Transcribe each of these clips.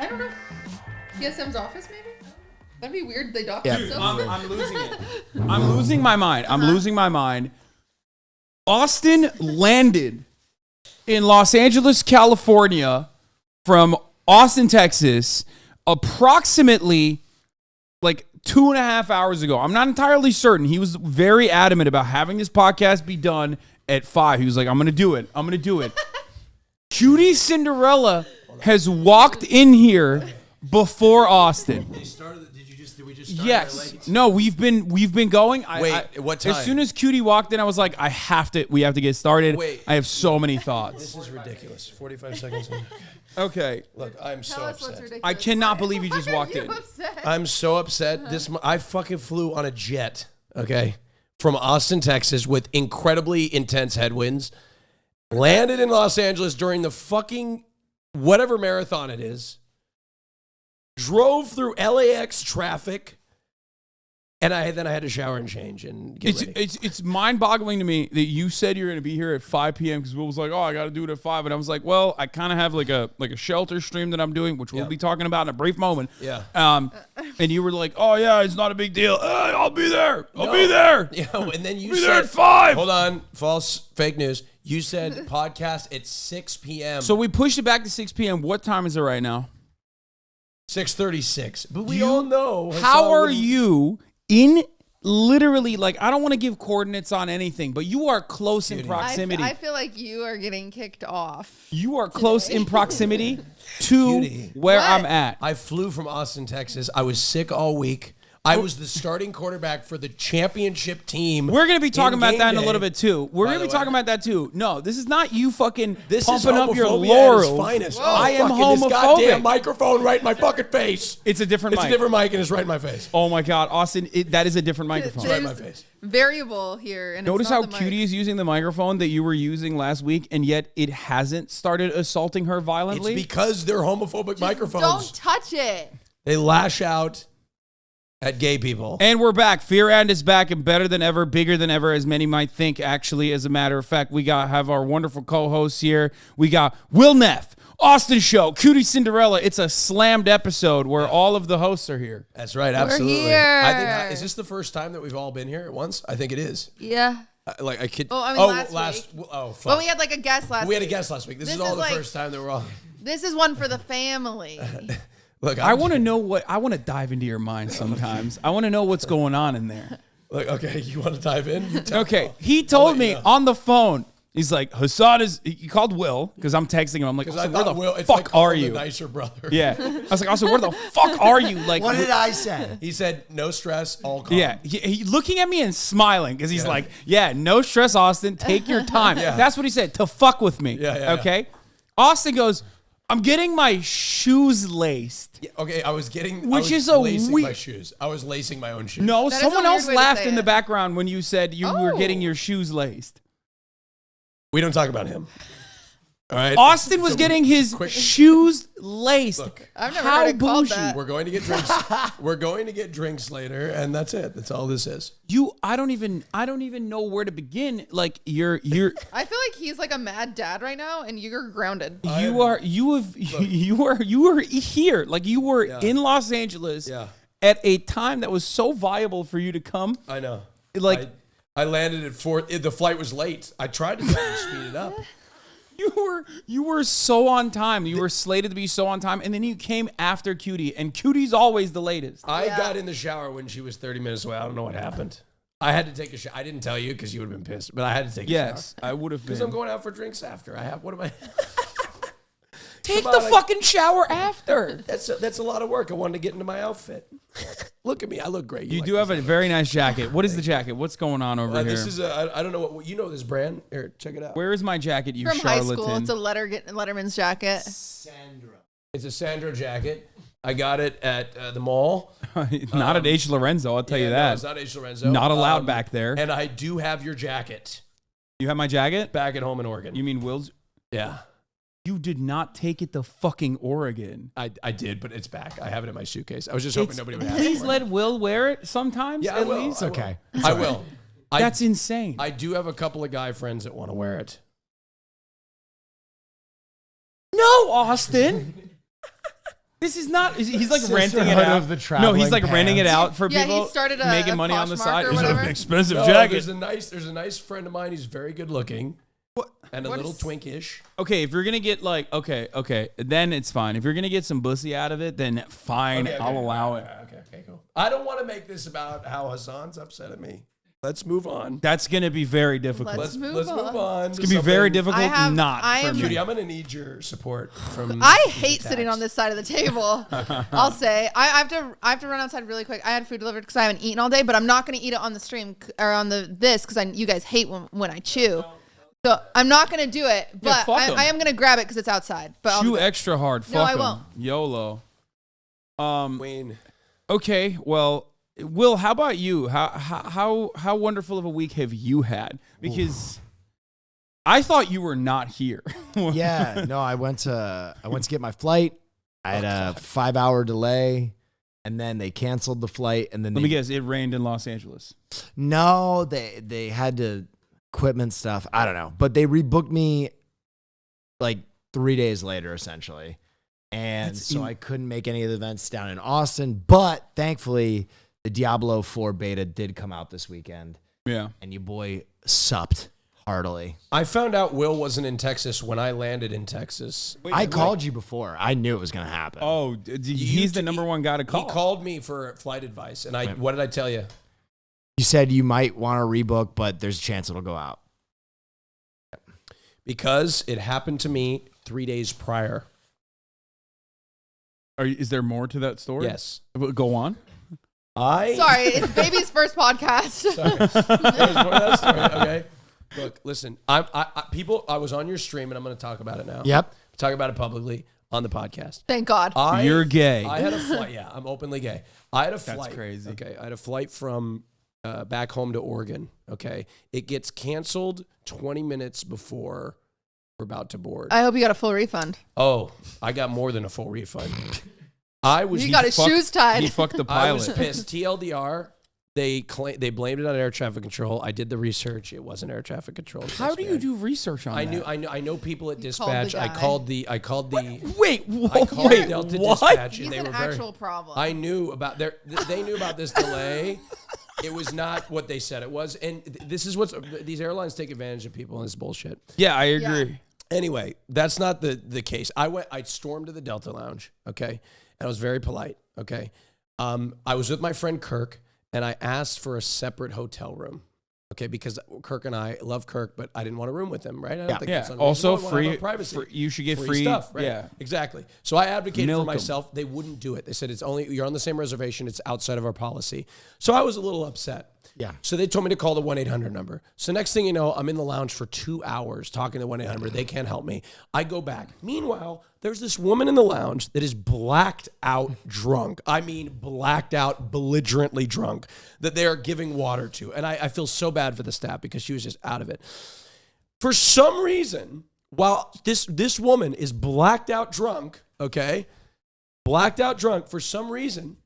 I don't know. TSM's office, maybe? That'd be weird. They dock Dude, themselves. I'm losing it. I'm losing my mind. I'm losing my mind. Austin landed in Los Angeles, California from Austin, Texas, approximately like 2.5 hours ago. I'm not entirely certain. He was very adamant about having this podcast be done at 5. He was like, I'm going to do it. I'm going to do it. QTCinderella has walked in here before Austin. Did we just start? Yes. No, we've been going. Wait, what time? As soon as Cutie walked in, I was like, we have to get started. Wait. I have so many thoughts. This is ridiculous. 45 seconds in. Okay. Look, I'm so upset. I cannot believe you just walked in. I'm so upset. I fucking flew on a jet, okay, from Austin, Texas with incredibly intense headwinds. Landed in Los Angeles during the fucking whatever marathon it is. Drove through LAX traffic. And then I had to shower and change and get ready. It's mind-boggling to me that you said you're going to be here at 5 p.m. because Will was like, oh, I got to do it at 5. And I was like, well, I kind of have like a shelter stream that I'm doing, which we'll be talking about in a brief moment. Yeah. And you were like, oh, yeah, it's not a big deal. I'll be there. I'll be there. Yeah, and then you be said, there at 5. Hold on. Fake news. You said podcast at 6 p.m. So we pushed it back to 6 p.m. What time is it right now? 6:36. But we all know. How are you in literally, like, I don't want to give coordinates on anything, but you are close in proximity. I feel like you are getting kicked off. You are close in proximity to where I'm at. I flew from Austin, Texas. I was sick all week. I was the starting quarterback for the championship team. We're going to be talking about that in a day. little bit, too. We're going to be talking about that, too. No, this is not you fucking This pumping is up your homophobia laurels. at its finest. Whoa. I am fucking This homophobic. goddamn microphone right in my fucking face. It's a different It's mic. a different mic and it's right in my face. Oh, my God. Austin, that is a different microphone. Right in my face. Variable here. And Notice it's how not the Cutie mic. is using the microphone that you were using last week, and yet it hasn't started assaulting her violently? It's because they're homophobic microphones. Don't touch it. They lash out at gay people. And we're back. Fear& is back and better than ever, bigger than ever, as many might think, actually. As a matter of fact, we have our wonderful co-hosts here. We got willneff, AustinShow, QTCinderella. It's a slammed episode where all of the hosts are here. That's right, absolutely. here. I think, is this the first time that we've all been here at once? I think it is. Yeah. I kid. Oh, I mean, last week. Oh, fuck. Well, we had like a guest last week. We had a guest last week. This is all the like, first time that we're all. This is one for the family. Look, I want to dive into your mind sometimes. I want to know what's going on in there. Look, okay, you want to dive in? You tell Okay, me. he told me on the phone. He's like, Hasan is. He called Will because I'm texting him. I'm like, Because I where thought the Will, it's fuck like are the you? nicer brother. Yeah, I was like, also, where the fuck are you? Like, What did I say? He said, no stress, all calm. yeah, he looking at me and smiling because he's like, yeah, no stress, Austin. Take your time. That's what he said, to fuck with me. Yeah. Okay. Austin goes, I'm getting my shoes laced. Yeah, okay, I was lacing weird- my shoes. I was lacing my own shoes. No, That is someone a weird else way to laughed say in the it. background when you said you were getting your shoes laced. We don't talk about him. All right. Austin was getting his shoes laced. Look, I've never How heard it called bougie. that. we're going to get drinks. We're going to get drinks later, and that's it. That's all this is. I don't even know where to begin. Like you're I feel like he's like a mad dad right now, and you're grounded. you are here. Like you were in Los Angeles at a time that was so viable for you to come. I know. Like I landed at 4. The flight was late. I tried to speed it up. you were so on time. You were slated to be so on time, and then you came after Cutie, and Cutie's always the latest. I got in the shower when she was 30 minutes away. I don't know what happened. I had to take a shower. I didn't tell you because you would have been pissed, but I had to take a shower. Yes, I would have been. Because I'm going out for drinks after. What am I? Take the fucking shower after. That's a lot of work. I wanted to get into my outfit. Look at me. I look great. You like do have a very nice jacket. What is the jacket? What's going on over here? This is I don't know what you know this brand. Here, check it out. Where is my jacket, you From charlatan? high school, it's a Letterman's jacket. It's a Sandro jacket. I got it at the mall. Not at H. Lorenzo, I'll tell you No, that. it's not H. Lorenzo. Not allowed back there. And I do have your jacket You have my jacket? back at home in Oregon. You mean Will's? Yeah. You did not take it to fucking Oregon. I did, but it's back. I have it in my suitcase. I was just hoping nobody would have it. Please let Will wear it sometimes. Yeah, I at will. least. I will. okay. I will. That's insane. I do have a couple of guy friends that want to wear it. No, Austin. This is not. He's like renting it Sisterhood out. of the No, he's like traveling renting it pants. out for Yeah, people. he started making a money on the Poshmark side. or It's whatever. an expensive No, jacket. there's a nice friend of mine who's very good looking. And a What little is- twinkish. Okay, if you're gonna get like okay, then it's fine. If you're gonna get some bussy out of it, then fine, Okay, I'll allow it. Okay, cool. I don't want to make this about how Hasan's upset at me. Let's move on. That's gonna be very difficult. Let's move move on. It's gonna be very difficult. Not I for am- me. Judy, I'm gonna need your support from. I hate sitting on this side of the table. I'll say I have to run outside really quick. I had food delivered because I haven't eaten all day, but I'm not going to eat it on the stream or on this because you guys hate when I chew. So I'm not going to do it, but fuck 'em. I am going to grab it because it's outside. But Chew extra hard. Fuck No, I 'em. won't. YOLO. Wayne. Okay, well, Will, how about you? How wonderful of a week have you had? Because I thought you were not here. Yeah, no, I went to get my flight. I had a 5-hour delay, and then they canceled the flight. And then Let me guess, it rained in Los Angeles. No, they had to equipment stuff. I don't know, but they rebooked me like 3 days later, essentially, and so I couldn't make any of the events down in Austin. But thankfully, the Diablo 4 beta did come out this weekend, Yeah. and your boy supped heartily. I found out Will wasn't in Texas when I landed in Texas. I called you before. I knew it was going to happen. Oh, he's the number one guy to call. He called me for flight advice, and what did I tell you? You said you might want to rebook, but there's a chance it'll go out. Because it happened to me 3 days prior. Is there more to that story? Yes. Go on. sorry, it's baby's first podcast. There's more to that story, okay? Look, listen. I was on your stream, and I'm going to talk about it now. Yep. Talk about it publicly on the podcast. Thank God. You're gay. I had a flight. Yeah, I'm openly gay. I had a flight. That's crazy. Okay, I had a flight from back home to Oregon. Okay, it gets canceled 20 minutes before we're about to board. I hope you got a full refund. Oh, I got more than a full refund. I was. You got his shoes tied. He fucked the I was pilot. pissed. TLDR. They blamed it on air traffic control. I did the research. It wasn't air traffic control. How do you do research on that? I know people at called the dispatch. I guy. called the. Wait, I called Delta Dispatch, He's and they an were very. actual problem. I knew about they knew about this delay. It was not what they said it was, and this is these airlines take advantage of people, and it's bullshit. Yeah, I agree. Anyway, that's not the case. I stormed to the Delta Lounge, okay, and I was very polite, okay. I was with my friend Kirk, and I asked for a separate hotel room, okay, because Kirk and I love Kirk, but I didn't want a room with him, right? I don't think that's Also, unreasonable. I wanna have free privacy. You should get free stuff, right? Yeah. Exactly. So I advocated Milk for 'em. myself. They wouldn't do it. They said you're on the same reservation. It's outside of our policy. So I was a little upset. Yeah. So they told me to call the 1-800 number. So next thing you know, I'm in the lounge for 2 hours talking to 1-800. They can't help me. I go back. Meanwhile, there's this woman in the lounge that is blacked out drunk. I mean, blacked out, belligerently drunk, that they are giving water to. And I feel so bad for the staff because she was just out of it. For some reason, while this woman is blacked out drunk, okay? Blacked out drunk for some reason,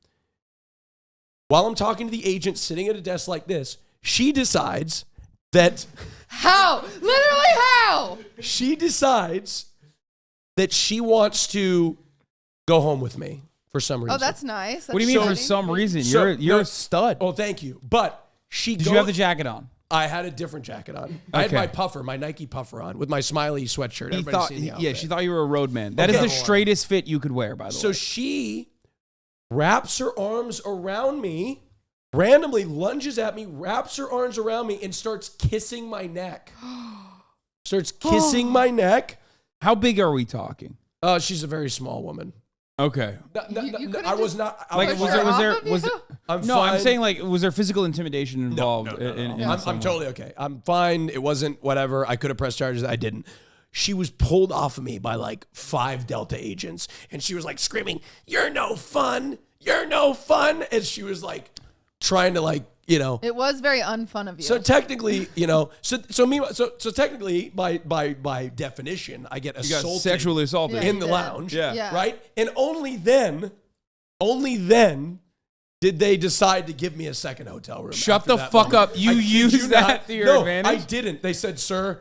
while I'm talking to the agent sitting at a desk like this, she decides that How? Literally how? she decides that she wants to go home with me for some reason. Oh, that's nice. What do you mean for exciting. some reason? So- You're no- a stud. Oh, thank you. But she Did you have the jacket on? I had a different jacket on. I had Okay. my puffer, my Nike puffer on with my smiley sweatshirt. Everybody's seen the outfit. She thought you were a road man. That is Okay. the straightest fit you could wear, by the So way. she wraps her arms around me, randomly lunges at me, wraps her arms around me, and starts kissing my neck. Starts kissing my neck. How big are we talking? She's a very small woman. Okay. You couldn't I was just not. I Like, push was, her off of was you? there? I'm No, fine. I'm saying like, was there physical intimidation involved? in I'm some way? totally okay. I'm fine. It wasn't whatever. I could have pressed charges. I didn't. She was pulled off of me by like 5 Delta agents, and she was like screaming, "You're no fun. You're no fun." And she was like trying to like, you know. It was very unfun of you. So technically, you know, so technically, by definition, I get You got assaulted sexually assaulted. Yeah. in the did. lounge, Yeah. right? And only then did they decide to give me a second hotel room. Shut after the that fuck moment. up. You I kid used that not. to your No, advantage? I didn't. They said, "Sir,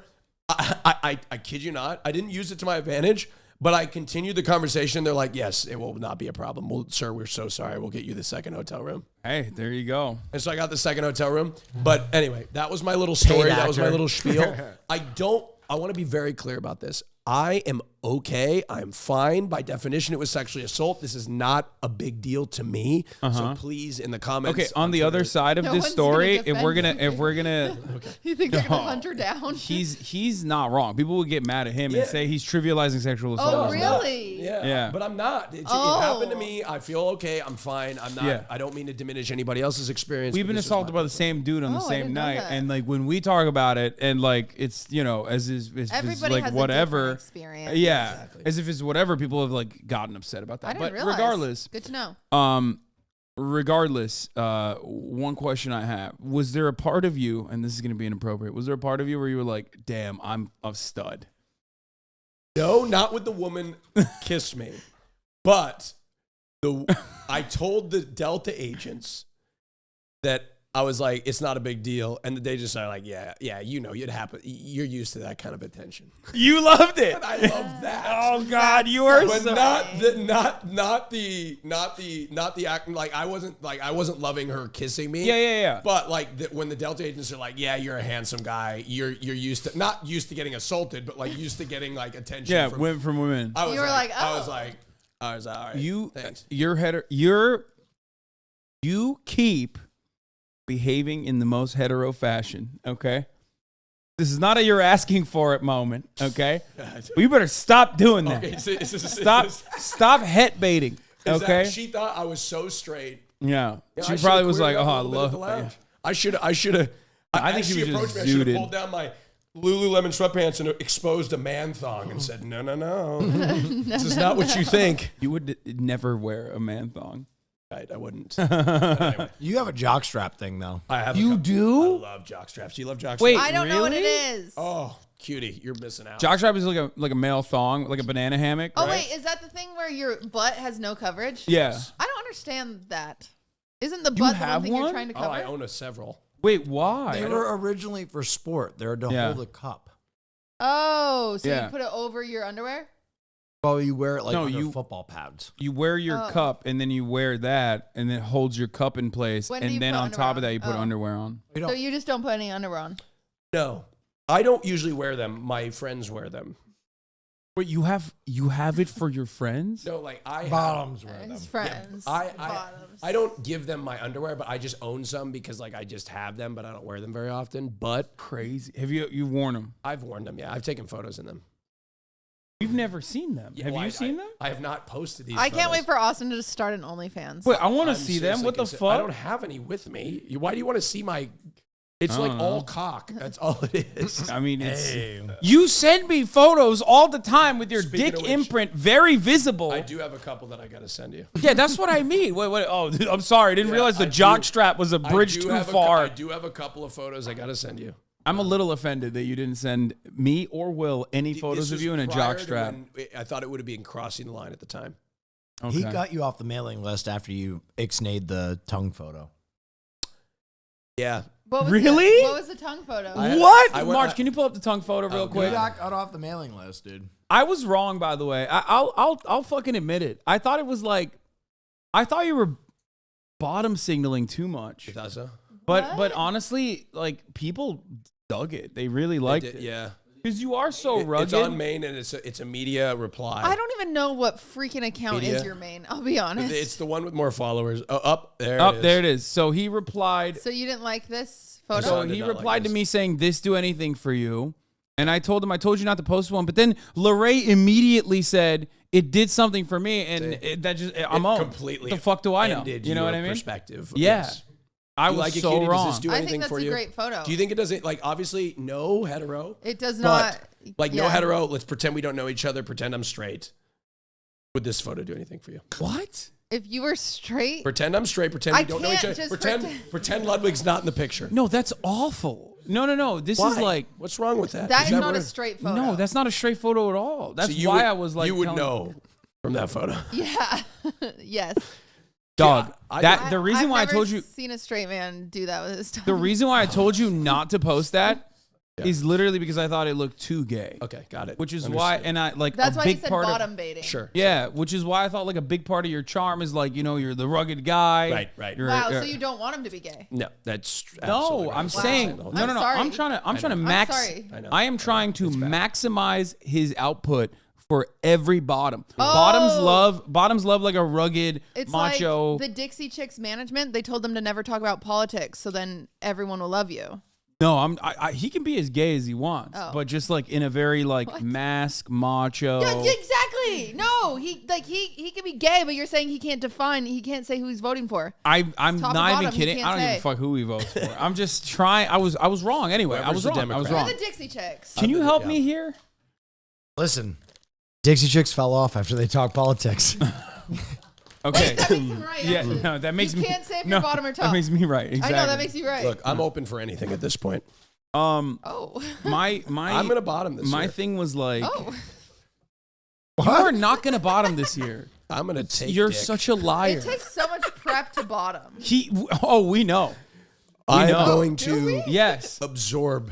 I kid you not. I didn't use it to my advantage, But I continued the conversation. They're like, yes, it will not be a problem. Well, sir, we're so sorry. We'll get you the second hotel room. Hey, there you go. And so I got the second hotel room. But anyway, that was my little story. That was my little spiel. I want to be very clear about this. I am okay. I'm fine. By definition, it was sexually assault. This is not a big deal to me. So please, in the comments. Okay, on the other side of No this one's story, gonna if we're gonna, defend you think they're gonna hunt her down? he's not wrong. People will get mad at him and say he's trivializing sexual assault. Oh, really? Yeah. But I'm not. It happened to me. I feel okay. I'm fine. I'm not. Yeah. I don't mean to diminish anybody else's experience. We've been assaulted by the same dude on the Oh, I same didn't know night, that. and like when we talk about it, and like it's as is Everybody like has a whatever different experience. Yeah, Exactly. as if it's whatever. People have like gotten upset about that. I didn't But realize. regardless, Good to know. one question I have: was there a part of you, and this is going to be inappropriate? Was there a part of you where you were like, "Damn, I'm a stud"? No, not with the woman kissed me, but I told the Delta agents that I was like, it's not a big deal, and they just are like, yeah, it happen. You're used to that kind of attention. You loved it. And I love that. Oh God, you are But so. not the act. Like I wasn't loving her kissing me. Yeah. But like when the Delta agents are like, yeah, you're a handsome guy. You're used to not used to getting assaulted, but like used to getting like attention. Yeah, from women. I was You were like, I was oh. like, all right. Thanks. You keep behaving in the most hetero fashion, okay? This is not a you're asking for it moment, okay? But you better stop doing that. Okay, Stop het baiting, okay? She thought I was so straight. Yeah. Yeah, She I probably should've was like, queered up oh, a I little bit at the love lounge. I should have. I think as he she was approached just me, I should zooted. have pulled down my Lululemon sweatpants and exposed a man thong and said, no. This is not what you think. You would never wear a man thong. Right, I wouldn't. Anyway, You have a jockstrap thing though. I have. You I do? love jock straps. Do you love jock Wait, straps? I don't know what it really? is. Oh, cutie, you're missing out. Jockstrap is like a male thong, like a banana hammock. Oh, right? wait, is that the thing where your butt has no coverage? Yeah. I don't understand that. Isn't the butt the have one thing you're one? trying to Oh, cover? I own several. Wait, why? They were originally for sport. They're to Yeah. hold a cup. Oh, so Yeah. you put it over your underwear? Well, you wear it like No, under you- football pads. You wear your Oh. cup, and then you wear that, and then it holds your cup in place, When do you and then put on underwear top of on? that, you put Oh. underwear on. You So don't. you just don't put any underwear on? No, I don't usually wear them. My friends wear them. Wait, you have it for your friends? No, like I have, Bottoms wear them. His friends. Bottoms. I don't give them my underwear, but I just own some because like I just have them, but I don't wear them very often. But Crazy. Have you worn them? I've worn them. Yeah, I've taken photos in them. You've never seen them. Yeah, Have well, you seen them? I have not posted these. I can't photos. wait for Austin to start an OnlyFans. Wait, I want to I'm see them. seriously What the concerned. fuck? I don't have any with me. Why do you want to see my? It's I like don't all know. cock. That's all it is. I mean, you send me photos all the time with your Speaking dick of which, imprint very visible. I do have a couple that I got to send you. Yeah, that's what I mean. Wait. Oh, I'm sorry. I didn't realize the I jock do- strap was a bridge too far. I do have a couple of photos I got to send you. I'm a little offended that you didn't send me or Will any photos This of was you in a prior jock to strap. when I thought it would have been crossing the line at the time. Okay. He got you off the mailing list after you ixnayed the tongue photo. Yeah. What was Really? What was the tongue photo? What? I went- March, can you pull up the tongue photo real quick? You got off the mailing list, dude. I was wrong, by the way. I'll fucking admit it. I thought you were bottom signaling too much. You thought so? But What? honestly, like people dug it. They really liked it. Yeah. Because you are so rugged. It's on main and it's a media reply. I don't even know what freaking account Media? is your main. I'll be honest. It's the one with more followers. Oh, up there. Up it is. there it is. So he replied. So you didn't like this photo? So did he not like replied to this. me saying, "This do anything for you?" And I told him, "I told you not to post one." But then Lorraine immediately said, "It did something for me," and I'm on. Completely. The fuck do I know? ended You know your what I mean? Perspective. Yeah. Yes. I You was like it, so Cutie? Does wrong. this do I anything think that's for a you? great photo. Do you think it doesn't? Like, obviously, no hetero. It does not. But, no yeah. hetero. Let's pretend we don't know each other. Pretend I'm straight. Would this photo do anything for you? What? If you were straight, Pretend I'm straight. Pretend I we don't know each can't other. just Pretend Ludwig's not in the picture. No, that's awful. No. This Why? is like What's wrong with that? that is not a weird? straight photo. no, that's not a straight photo at all. That's So you why would- I was like, you would telling- know from that photo. Yeah. Yes. dog. I- that the reason I've why I never told you seen a straight man do that with his tongue. the reason why I told you not to post that is literally because I thought it looked too gay. Okay, got it. Which is Understood. why, and I like That's a why he big said part bottom of, baiting. Sure. Yeah, which is why I thought like a big part of your charm is like, you know, you're the rugged guy. Right. Wow, so you don't want him to be gay? No, that's No, absolutely right. I'm saying Wow. no. I'm sorry. I'm trying to I'm sorry. I am trying to maximize his output for every bottom. Oh. Bottoms love like a rugged It's macho. like the Dixie Chicks management. They told them to never talk about politics, so then everyone will love you. No, he can be as gay as he wants, Oh. but just like in a very like mask macho. Yeah, exactly. No, he can be gay, but you're saying he can't say who he's voting for. I'm Top and not bottom, even he kidding. can't I don't give say. a fuck who he votes for. I'm just trying. I was wrong anyway. Whoever's the I was Democrat. wrong. We're the Dixie Chicks. Can you help me here? Listen, Dixie Chicks fell off after they talked politics. Okay. That makes him right. Yeah, actually. no, that makes you me. can't say if no, you're bottom or top. That makes me right. Exactly. I know that makes you right. Look, I'm open for anything at this point. Oh. my I'm gonna bottom this my year. thing was like, Oh. you are not gonna bottom this year. I'm gonna take. You're dick. such a liar. It takes so much prep to bottom. We know. I'm know. going Do to we? Yes. absorb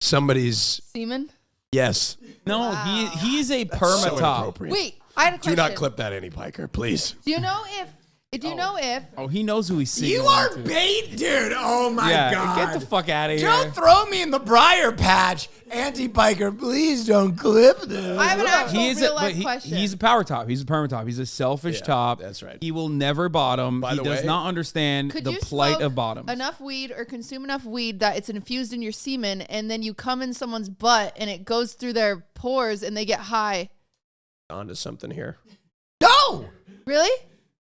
somebody's. Semen? Yes. No, Wow. he's a So perma top. inappropriate. Wait, I had a question. Do not clip that, any Piker, please. Do you know if Oh, he knows who he's seeing. You are bait, dude. Oh my god. Get the fuck out of here. Don't throw me in the briar patch, anti-biker. Please don't clip this. I have an actual He is real life but question. he's a power top. He's a perma top. He's a selfish Yeah, top. that's right. He will never bottom. By He the does way, not understand Could the you plight smoke of bottoms. enough weed or consume enough weed that it's infused in your semen and then you come in someone's butt and it goes through their pores and they get high? Onto something here. No, Really?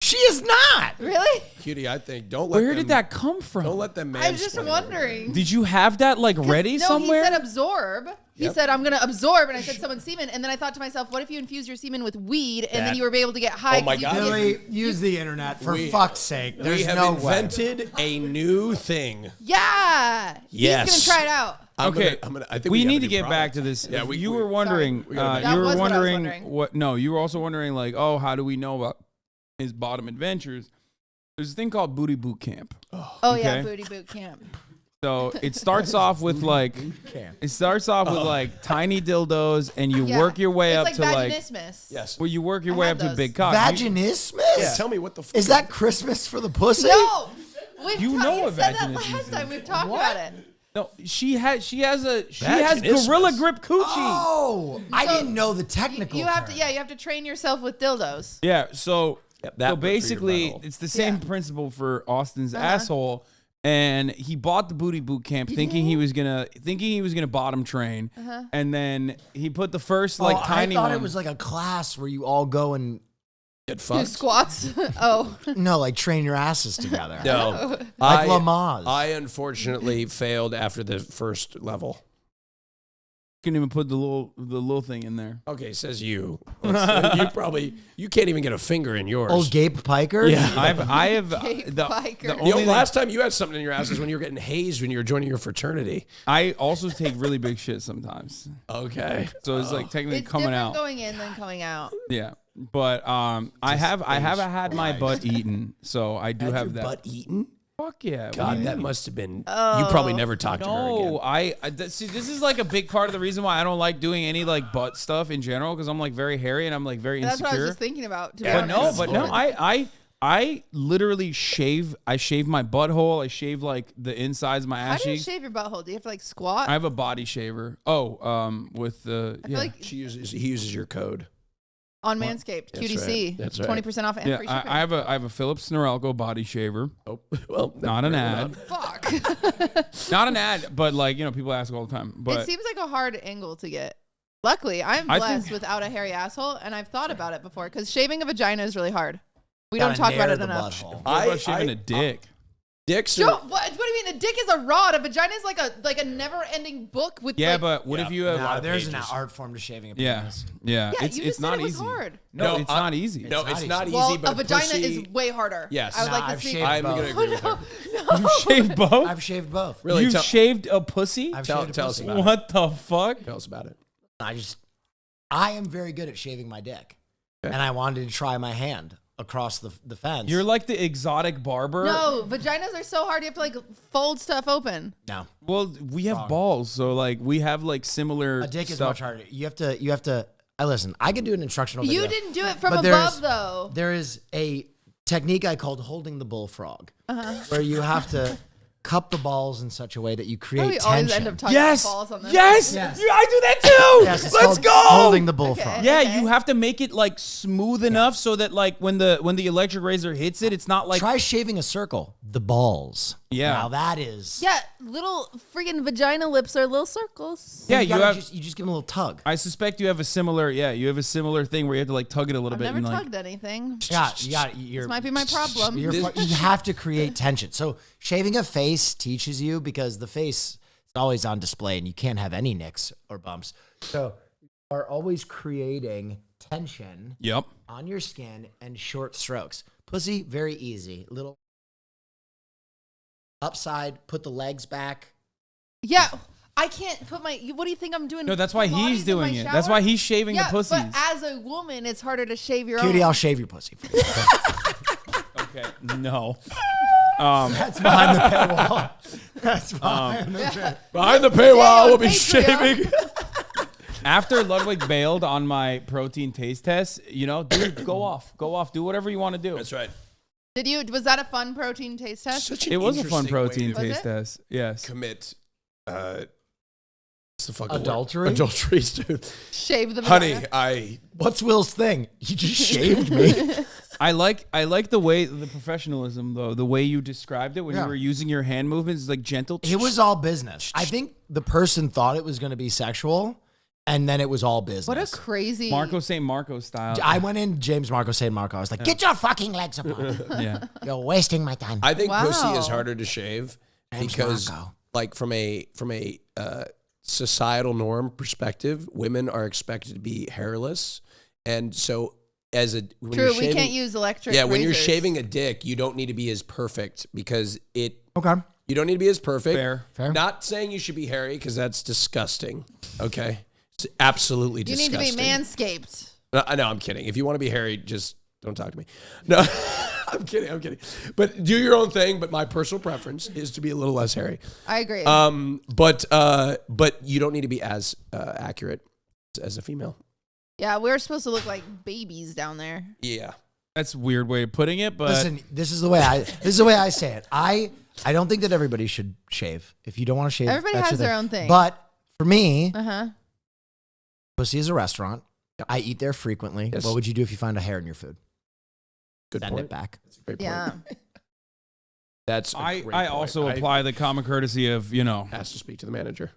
she is not. Really? Cutie, I think don't let Where them, did that come from? Don't let them I was just mansplain wondering. Did you have that like ready No, somewhere? he said absorb. He Yep. said, I'm going to absorb. And I said someone's semen. And then I thought to myself, what if you infuse your semen with weed and then That- you were able to get high? Oh my 'cause you God. could get- Billy, use the internet for We- fuck's sake. There's We have no invented a new thing. Yeah. Yes. He's going to try it out. Okay, I think we have need a to new get product. back to this. Yeah, You were wondering. we gotta That You were was what I was wondering wondering. what? No, you were also wondering like, oh, how do we know about his bottom adventures? There's a thing called booty boot camp. Oh, yeah. Okay. Booty boot camp. So it starts off with like tiny dildos, and you Yeah. work your way it's up like to like. vaginismus. Yes. Well, you work your I way had up to a those. big cock. Vaginismus? Yeah, tell me what the. Is that Christmas for the pussy? No. You know what said that vaginismus last is. time. We've talked about it. No, she has Vaginismus. gorilla grip coochie. Oh, I didn't know the technical You have to, term. yeah, you have to train yourself with dildos. Yeah, so Yep, that so worked for your basically butthole. it's the same Yeah. principle for Austin's asshole, and he bought the booty boot camp thinking he was gonna bottom train, and then he put the first like tiny I thought one. it was like a class where you all go and Get Do fucked. squats. Oh. no, like train your asses together. No, Like Lamaze. I unfortunately failed after the first level. couldn't even put the little thing in there. Okay, says you. You can't even get a finger in yours. Old Gape Piker? Yeah. I have Jake the Biker. the The only thing- last time you had something in your ass is when you were getting hazed when you were joining your fraternity. I also take really big shit sometimes, Okay. so it's like technically It's coming different out. going in than coming out. Yeah, but I haven't had my butt eaten, so I do Had have your that. butt eaten? Fuck yeah! What do God, you that mean? must have been. You probably never talked to her No, again. see, this is like a big part of the reason why I don't like doing any like butt stuff in general, because I'm like very hairy and I'm like very That's what I insecure. was just thinking about. To be Yeah, honest. But no, I literally shave. I shave my butthole. I shave like the insides of my How ass do you cheeks. shave your butthole? Do you have to like squat? I have a body shaver. Oh, with the I feel like He uses your code. on Manscaped, That's QTC, right. That's right. 20% off and yeah. free shipping. I have a Philips Norelco body shaver. Oh, well, Not an maybe ad. Fuck. Not an ad, but like people ask all the time. It But seems like a hard angle to get. Luckily, I'm I blessed think- without a hairy asshole, and I've thought about it before because shaving a vagina is really hard. We Gotta don't talk about nair it the enough. butthole. what about shaving a dick? Dicks Joe, are, what do you mean? A dick is a rod. A vagina is like a never-ending book with. Yeah, like, but what if you have? Nah, of there's an pages. art form to shaving a Yeah, penis. yeah. Yeah, It's you just not said it was easy. hard. No, No, it's not easy. no, it's not easy. Well, but a vagina pussy, is way harder. Yes. I would like Nah, to I've see. shaved I'm both. gonna agree with her. You shaved both? I've shaved both. Really? You've shaved a pussy? I've Tell shaved a us pussy. about it. What the fuck? Tell us about it. I am very good at shaving my dick. Okay. And I wanted to try my hand across the fence. You're like the exotic barber. No, vaginas are so hard. You have to like fold stuff open. no. Well, we have balls, so like we have like similar. A dick is stuff. much harder. You have to. Listen. I could do an instructional video. You didn't do it from But above though. There is a technique I called holding the bullfrog, where you have to cup the balls in such a way that you create We tension. always end up talking Yes. about balls on this. Yes. Yes. Yeah, I do that too. Yes, it's Let's called go. holding the bullfrog. Okay. Yeah, you have to make it like smooth enough so that like when the electric razor hits it, it's not like Try shaving a circle. The balls. Yeah. Now that is. Yeah, little freaking vagina lips are little circles. yeah. You You gotta have. just give them a little tug. I suspect you have a similar. Yeah, you have a similar thing where you have to like tug it a little I've bit. never and, like, tugged anything. Yeah, This might be my problem. you have to create tension. So shaving a face teaches you because the face is always on display and you can't have any nicks or bumps. So you are always creating tension Yep. on your skin and short strokes. Pussy, very easy. Little upside, put the legs back. Yeah, I can't put my. What do you think I'm doing? No, that's why Pilates he's in doing my it. shower? That's why he's shaving Yeah, the pussies. but as a woman, it's harder to shave your Cutie, own. I'll shave your pussy for you. Okay. No. That's behind the paywall. That's behind the paywall. Behind the paywall, we'll be Patreon. shaving. After Ludwig bailed on my protein taste test, you know, dude, go off, do whatever you want to do. That's right. Did you? Was that a fun protein taste test? Such an It was a fun interesting way protein to Was taste it? test. Yes. commit. What's the fucking word? Adultery? Adultery, dude. Shave the Honey, vagina. What's Will's thing? He just shaved me. I like the way the professionalism though, the way you described it when you Yeah. were using your hand movements, like gentle. It was all business. I think the person thought it was going to be sexual, and then it was all business. What a crazy. Marco St. Marco style. I went in James Marco St. Marco. I was like, get your fucking legs up on it. Yeah. You're wasting my time. I think pussy is Wow. harder to shave James because, Marco. like, from a societal norm perspective, women are expected to be hairless, and so when True, you're we shaving, can't use electric. when you're razors. shaving a dick, you don't need to be as perfect because Okay. you don't need to be as perfect. Fair. Not saying you should be hairy because that's disgusting. Okay, it's absolutely you disgusting. need to be manscaped. No, I'm kidding. If you want to be hairy, just don't talk to me. No, I'm kidding. But do your own thing. But my personal preference is to be a little less hairy. I agree. But you don't need to be as accurate as a female. Yeah, we're supposed to look like babies down there. Yeah. That's a weird way of putting it, but Listen, this is the way I say it. I don't think that everybody should shave. If you don't want to shave, Everybody that's has your their own thing. But for me, Pussy pussy is a restaurant. I eat there frequently. Yes. What would you do if you find a hair in your food? Good Send point. it back. That's a great point. Yeah. That's a I great point. also apply the common courtesy of, you know, I has to speak to the manager.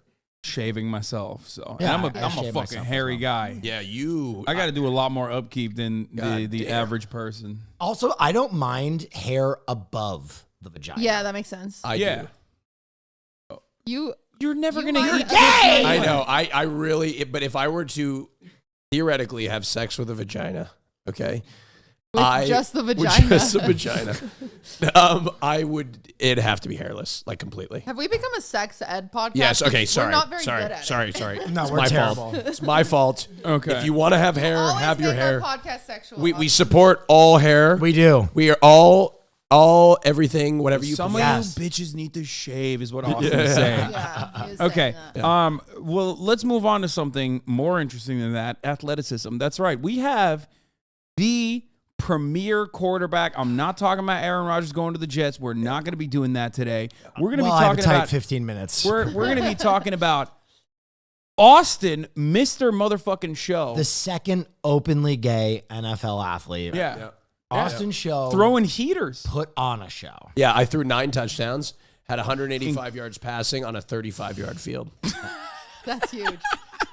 shaving myself. So Yeah, and I I'm a shave fucking myself hairy as guy. Yeah, you. I got to do a lot more upkeep than God the damn. average person. Also, I don't mind hair above the vagina. Yeah, that makes sense. I Yeah. do. You're never You gonna are eat gay! pussy. I know. I really. But if I were to theoretically have sex with a vagina, okay. With just the with vagina. just the vagina. I would. It'd have to be hairless, like completely. Have we become a sex ed podcast? Yes. Okay. We're Sorry. not very sorry. good at it. Sorry. No, It's we're my terrible. fault. It's my fault. Okay. If you want to have hair, Always have your make hair. our podcast sexual. We support all hair. We do. We are all everything. Whatever you. Some prefer. of you bitches need to shave, is what Austin is saying. Yeah. he was Okay. saying that. Well, let's move on to something more interesting than that. Athleticism. That's right. We have the premier quarterback. I'm not talking about Aaron Rodgers going to the Jets. We're not going to be doing that today. We're going to Well, be I have a talking tight about 15 minutes. we're going to be talking about Austin, Mr. Motherfucking Show. The second openly gay NFL athlete. yeah. Austin Show Throwing heaters. put on a show. Yeah, I threw 9 touchdowns, had 185 yards passing on a 35-yard field. That's huge.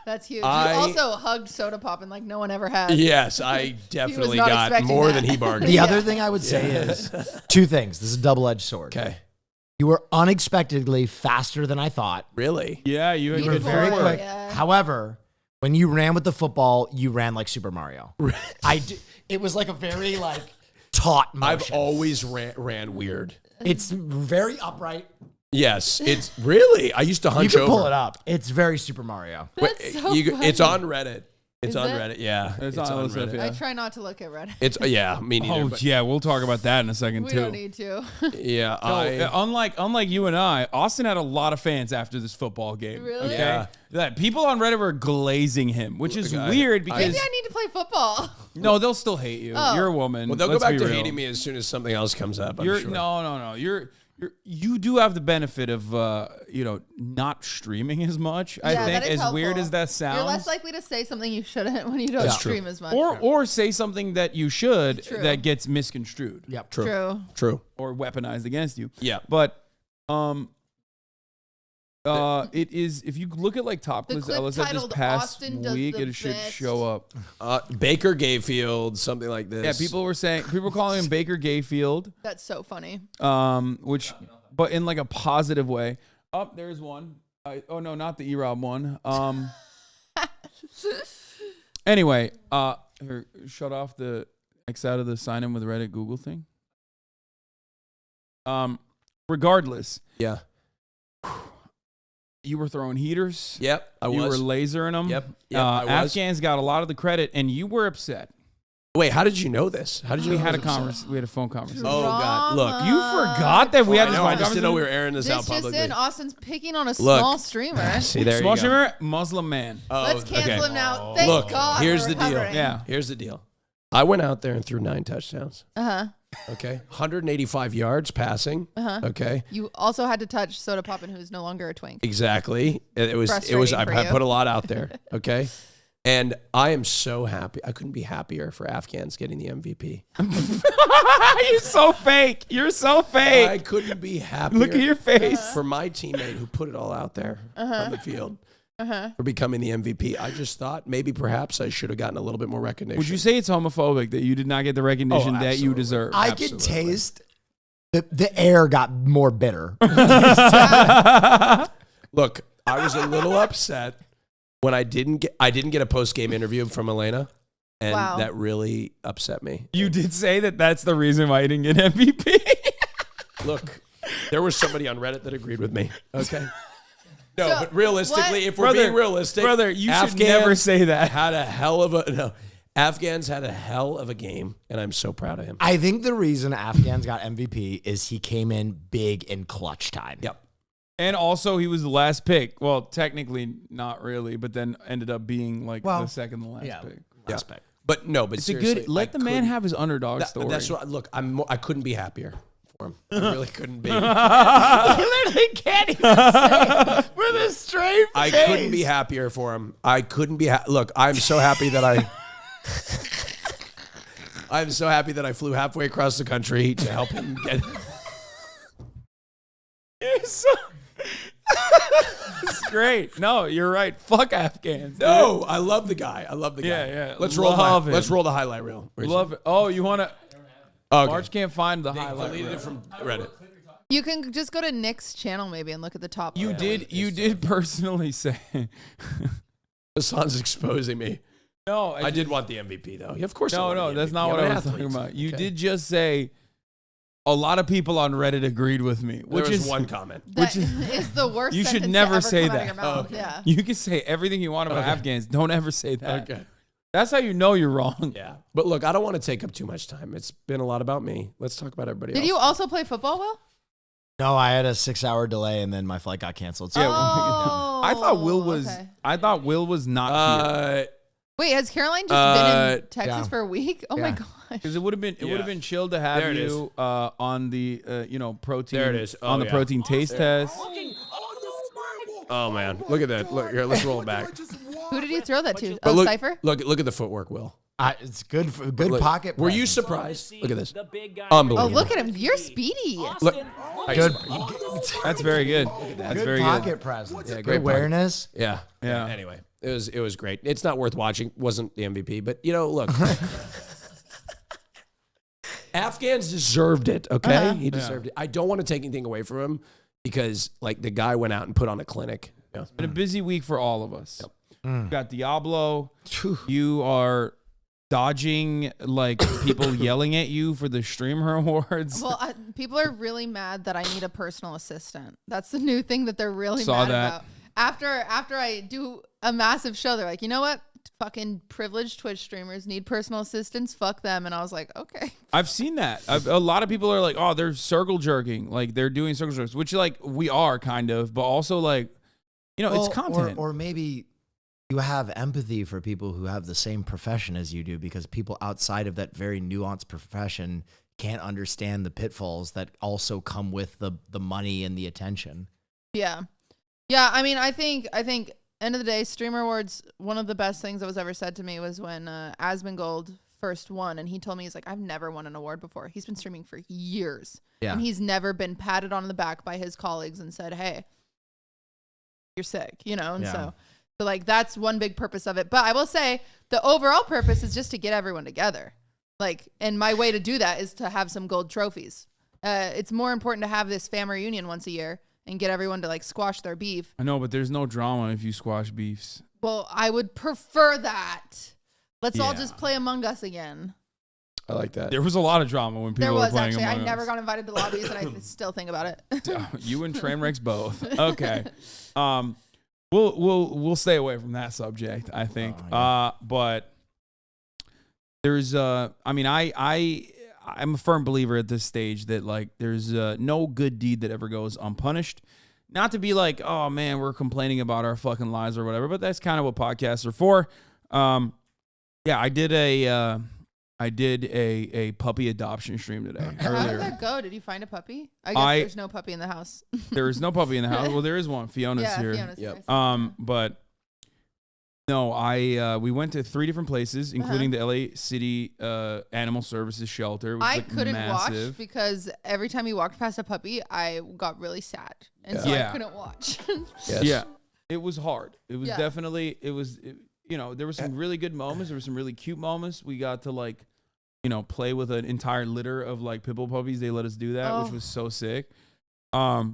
That's huge. I- You also hugged Soda Pop and like no one ever has. Yes, I definitely not got expecting more that. than he bargained. The Yeah. other thing I would say is two things. This is a double-edged sword. Okay, You were unexpectedly faster than I thought. really? Yeah, you had You were good very footwork. quick. Yeah. However, when you ran with the football, you ran like Super Mario. It was like a very like taut motion. I've always ran weird. It's very upright. Yes, it's really. I used to You hunch can over. pull it up. It's very Super Mario. That's so funny. It's on Reddit. It's Is on it? Reddit. Yeah, It's on LSF, yeah. I try not to look at Reddit. It's me neither. Oh but yeah, we'll talk about that in a second We too. don't need to. yeah. Unlike you and I, Austin had a lot of fans after this football game. Really? Okay? Yeah. That people on Reddit were glazing him, which is Look, weird because Maybe I need to play football. no, they'll still hate you. Oh. You're a woman. Well, they'll Let's go back be to real. hating me as soon as something else comes up. I'm You're sure. no. You do have the benefit of not streaming as much. I Yeah, think that is as weird helpful. as that sounds. You're less likely to say something you shouldn't when you don't That's true. stream as much. or say something that you should True. that gets misconstrued Yep. True. or weaponized against you. Yeah. But it is if you look at like top The quiz clip LSF this titled past Austin does week, the it should best. show up. Baker Gayfield, something like this. Yeah, people were calling him Baker Gayfield, That's so funny. which but in like a positive way. Oh, there's one. Oh no, not the E-Rob one. Anyway, here, shut off the X out of the sign in with Reddit Google thing. Regardless, Yeah. you were throwing heaters. Yep. I You was. were lasering them. Yep, I was. Afghans got a lot of the credit, and you were upset. Wait, how did you know this? How did you? We know had a this was conversation. We had a phone conversation. Oh God! Look, Drama. You forgot that we had I this know. phone I just didn't know we were conversation. airing this This out just publicly. in, Austin's picking on a small streamer. See, there Small you go. streamer, Muslim man. Oh, Let's cancel okay. him now. Thank Look, God. here's we're the deal. recovering. Yeah. Here's the deal. I went out there and threw 9 touchdowns. Uh-huh. Okay, 185 yards passing. Okay, You also had to touch Soda Poppin', who's no longer a twink. exactly. It was. Frustrating I for you. put a lot out there. Okay, and I am so happy. I couldn't be happier for Afghans getting the MVP. You're so fake. You're so fake. I couldn't be happier. Look at your face. For my teammate who put it all out there on the field for becoming the MVP. I just thought maybe perhaps I should have gotten a little bit more recognition. Would you say it's homophobic that you did not get the recognition that you absolutely. deserve? I could taste the air got more bitter. Look, I was a little upset when I didn't get a post game interview from Elena, and Wow. that really upset me. You did say that that's the reason why you didn't get MVP. Look, there was somebody on Reddit that agreed with me. Okay. No, So, but realistically, what- if we're being realistic, brother, you should never say that. Had a hell of a no. Afghans had a hell of a game, and I'm so proud of him. I think the reason Afghans got MVP is he came in big in clutch time. Yep. And also, he was the last pick. Well, technically, not really, but then ended up being like the second to last pick. Last pick. But no, but It's a seriously, good. Let the man have his underdog story. That's what. Look, I couldn't be happier for him. I really couldn't be. You literally can't even say with a straight I couldn't be happier for him. I couldn't be. Look, I'm so happy that I'm so happy that I flew halfway across the country to help him get. You're so. It's great. No, you're right. Fuck Afghans. No, I love the guy. I love the guy. Yeah. Let's Love him. let's roll the highlight reel. Where's Love it. Oh, you want to? Okay. March can't find the They highlight. deleted reel. it from Reddit. You can just go to Nick's channel maybe and look at the top. You did personally say. Hasan's exposing me. No, I did want the MVP though. Yeah, of course. I No, wanted no, the that's MVP. not what I'm I an was talking athlete. about. You Okay. did just say a lot of people on Reddit agreed with me, There which was is one comment. That which is the worst. You should sentence to never ever say come out of that. your mouth. Oh, okay. Yeah. you can say everything you want about Afghans. Don't ever say that. Okay. That's how you know you're wrong. Yeah, but look, I don't want to take up too much time. It's been a lot about me. Let's talk about everybody Did else. you also play football, Will? No, I had a 6-hour delay and then my flight got canceled. So Yeah, Oh, I thought Will was. okay. I thought Will was not here Wait, has Caroline just been in Texas yeah. for a week? Oh my Yeah. gosh. because it would have been. It would have Yeah. been chill to have There it you on the protein. There it is. Oh, on the yeah. protein taste test. Oh man, look at that. Look here. Let's roll it back. Who did you throw that to? But Oh, look, Cypher? look at the footwork, Will. it's good for good Look, pocket. Were you presence. surprised? Look at this. Oh, Unbelievable. look at him. You're speedy. Look. Good, That's very good. That's good very pocket good. presence. Yeah, Good great pocket. awareness. Yeah. Yeah. Anyway, it was great. It's not worth watching. Wasn't the MVP, but look. Afghans deserved it. Okay, he deserved it. I don't want to take anything away from him because the guy went out and put on a clinic. Yeah. Been a busy week for all of us. You got Diablo. You are dodging people yelling at you for the streamer awards. Well, people are really mad that I need a personal assistant. That's the new thing that they're really Saw mad that. about. After I do a massive show, they're like, you know what? fucking privileged Twitch streamers need personal assistance. Fuck them. And I was like, okay. I've seen that. A lot of people are like, oh, they're circle jerking. Like they're doing circle jerks, which like we are kind of, but also like, it's content. Or maybe you have empathy for people who have the same profession as you do, because people outside of that very nuanced profession can't understand the pitfalls that also come with the money and the attention. Yeah. Yeah. I mean, I think end of the day, Streamer Awards, one of the best things that was ever said to me was when Asmongold first won, and he told me, he's like, I've never won an award before. He's been streaming for years. Yeah. And he's never been patted on the back by his colleagues and said, hey, you're sick, And so like, that's one big purpose of it. But I will say the overall purpose is just to get everyone together. Like, and my way to do that is to have some gold trophies. It's more important to have this family reunion once a year and get everyone to like squash their beef. I know, but there's no drama if you squash beefs. Well, I would prefer that. Let's all just play Among Us again. I like that. There was a lot of drama when people were playing Among Us. I never got invited to lobbies, and I still think about it. You and Trainwrecks both. Okay. We'll stay away from that subject, I think. But there's I'm a firm believer at this stage that like there's no good deed that ever goes unpunished. Not to be like, oh man, we're complaining about our fucking lives or whatever, but that's kind of what podcasts are for. I did a puppy adoption stream today. How did that go? Did you find a puppy? I guess there's no puppy in the house. There is no puppy in the house. Well, there is one. Fiona's here. Fiona's here. But no, we went to 3 different places, including the LA City Animal Services Shelter. Which I couldn't watch because every time you walked past a puppy, I got really sad, and so I couldn't watch. Yeah, it was hard. It was definitely. There were some really good moments. There were some really cute moments. We got to play with an entire litter of like pit bull puppies. They let us do that, which was so sick. I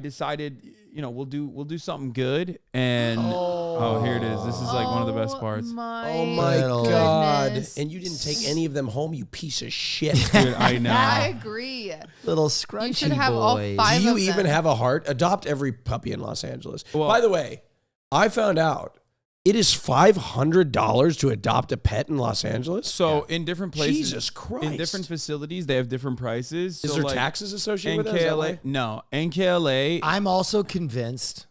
decided, we'll do something good. And here it is. This is like one of the best parts. Oh my God! And you didn't take any of them home, you piece of shit. Dude, I know. I agree. Little scrunchy. You should have boys. all 5 Do you of them. even have a heart? Adopt every puppy in Los Angeles. Well, by the way, I found out it is $500 to adopt a pet in Los Angeles. So in different places, Jesus Christ, in different facilities, they have different prices. Is there taxes associated with NKLA? No, NKLA. I'm also convinced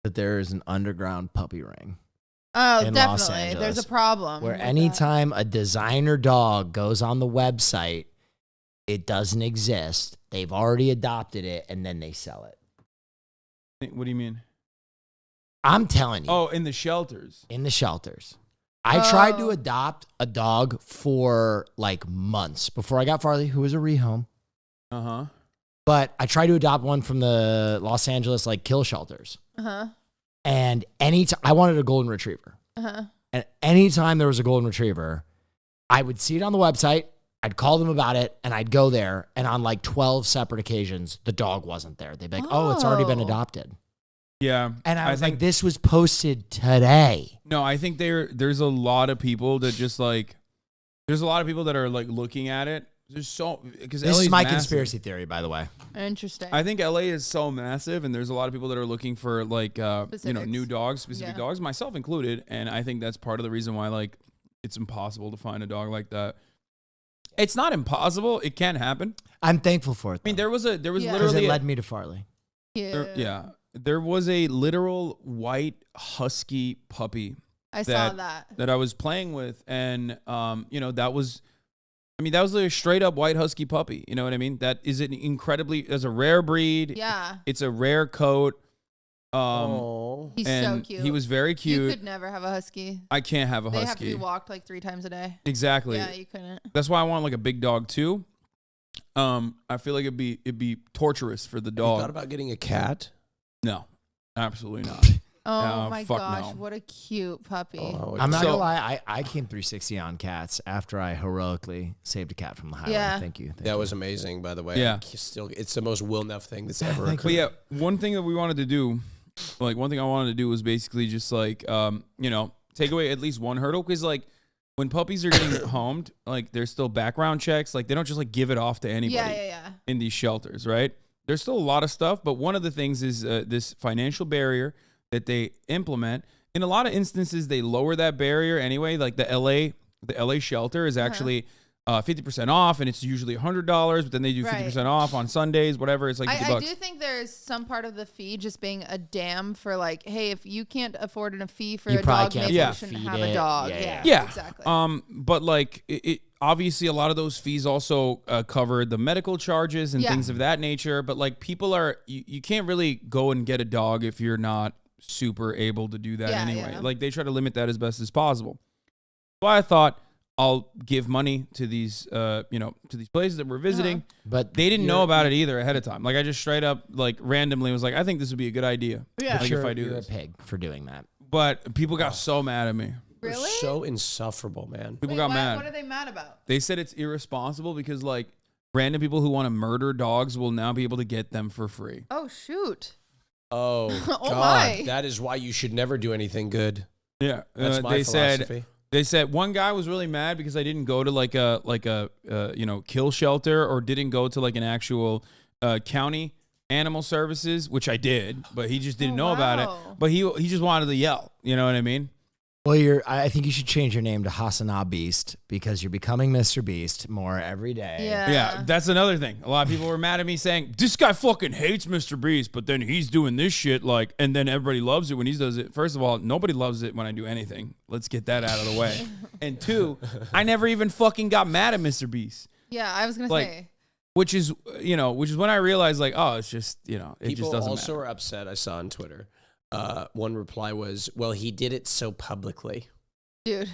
that there is an underground puppy ring. Oh, in definitely. Los Angeles, there's a problem. Where anytime a designer dog goes on the website, it doesn't exist. They've already adopted it, and then they sell it. What do you mean? I'm telling you. Oh, in the shelters. In the shelters. I tried to adopt a dog for like months before I got Farley, who was a rehome. Uh-huh. But I tried to adopt one from the Los Angeles like kill shelters. Uh-huh. And I wanted a golden retriever. Uh-huh. And anytime there was a golden retriever, I would see it on the website, I'd call them about it, and I'd go there, and on like 12 separate occasions, the dog wasn't there. They'd be like, oh, it's already been adopted. Yeah. And I was like, this was posted today. No, I think there's a lot of people that just like, there's a lot of people that are like looking at it. This is my conspiracy theory, by the way. Interesting. I think LA is so massive, and there's a lot of people that are looking for like, new dogs, specific dogs, myself included. And I think that's part of the reason why like it's impossible to find a dog like that. It's not impossible. It can happen. I'm thankful for it. Though. I mean, there was literally because it led me to Farley. There was a literal white husky puppy. I saw that I was playing with, and that was a straight up white husky puppy. You know what I mean? That is there's a rare breed. Yeah. It's a rare coat. He's so cute. He was very cute. You could never have a husky. I can't have a husky. They have to be walked like 3 times a day. Exactly. Yeah, you couldn't. That's why I want like a big dog too. I feel like it'd be torturous for the dog. Have you thought about getting a cat? No, absolutely not. Oh my gosh, what a cute puppy. I'm not gonna lie, I came 360 on cats after I heroically saved a cat from the highway. Yeah. Thank you. That was amazing, by the way. Yeah. It's the most willneff thing that's ever occurred. But yeah, one thing that we wanted to do, like one thing I wanted to do was basically just like, take away at least one hurdle. Because like when puppies are getting homed, like there's still background checks. Like they don't just like give it off to anybody in these shelters, right? There's still a lot of stuff. But one of the things is this financial barrier that they implement. in a lot of instances, they lower that barrier anyway. Like the LA shelter is actually 50% off, and it's usually $100, but then they do 50% off on Sundays, whatever. It's like $50. I do think there's some part of the fee just being a dam for like, hey, if you can't afford a fee for a dog, maybe you shouldn't have a dog. Yeah, exactly. But like it obviously a lot of those fees also cover the medical charges and things of that nature. But like people are, you can't really go and get a dog if you're not super able to do that anyway. Like they try to limit that as best as possible. So I thought, I'll give money to these, to these places that we're visiting. But they didn't know about it either ahead of time. Like I just straight up, like randomly was like, I think this would be a good idea. Yeah, like if I do you're this. a pig for doing that. But people got so mad at me. Really? They're so insufferable, man. People got mad. What are they mad about? They said it's irresponsible because like random people who want to murder dogs will now be able to get them for free. Oh shoot. Oh, Oh, God. my. That is why you should never do anything good. Yeah, That's my philosophy. They said one guy was really mad because I didn't go to like a kill shelter or didn't go to like an actual county animal services, which I did, but he just didn't know about it. But he just wanted to yell. You know what I mean? Well, I think you should change your name to hasanabi because you're becoming Mr. Beast more every day. Yeah, that's another thing. A lot of people were mad at me saying, this guy fucking hates Mr. Beast, but then he's doing this shit, like, and then everybody loves it when he does it. First of all, nobody loves it when I do anything. Let's get that out of the way. And two, I never even fucking got mad at Mr. Beast. Yeah, I was going to say. Which is when I realized, like, oh, it's just, it People just doesn't also matter. are upset. I saw on Twitter. One reply was, well, he did it so publicly. Dude.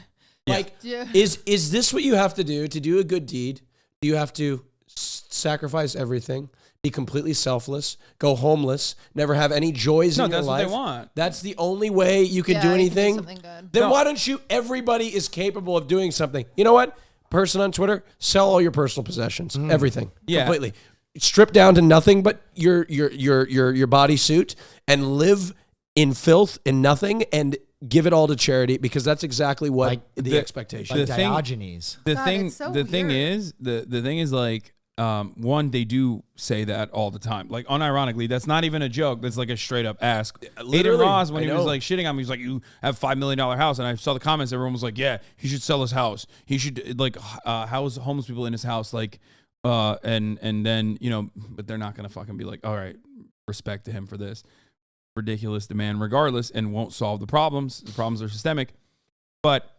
Like, is this what you have to do a good deed? Do you have to sacrifice everything, be completely selfless, go homeless, never have any joys in your life? No, that's what they want. That's the only way you can do anything? You can do something good. Then why don't you, everybody is capable of doing something. You know what? Person on Twitter, sell all your personal possessions, everything, completely. Strip down to nothing but your bodysuit and live in filth and nothing and give it all to charity because that's exactly what Like the expectation. Like Diogenes. The thing is like, one, they do say that all the time. Like unironically, that's not even a joke. That's like a straight up ask. Aiden Ross, when he was like shitting on me, he was like, you have $5 million house. And I saw the comments. Everyone was like, yeah, he should sell his house. He should like house homeless people in his house. Like, and then, but they're not going to fucking be like, all right, respect to him for this ridiculous demand regardless, and won't solve the problems. The problems are systemic. But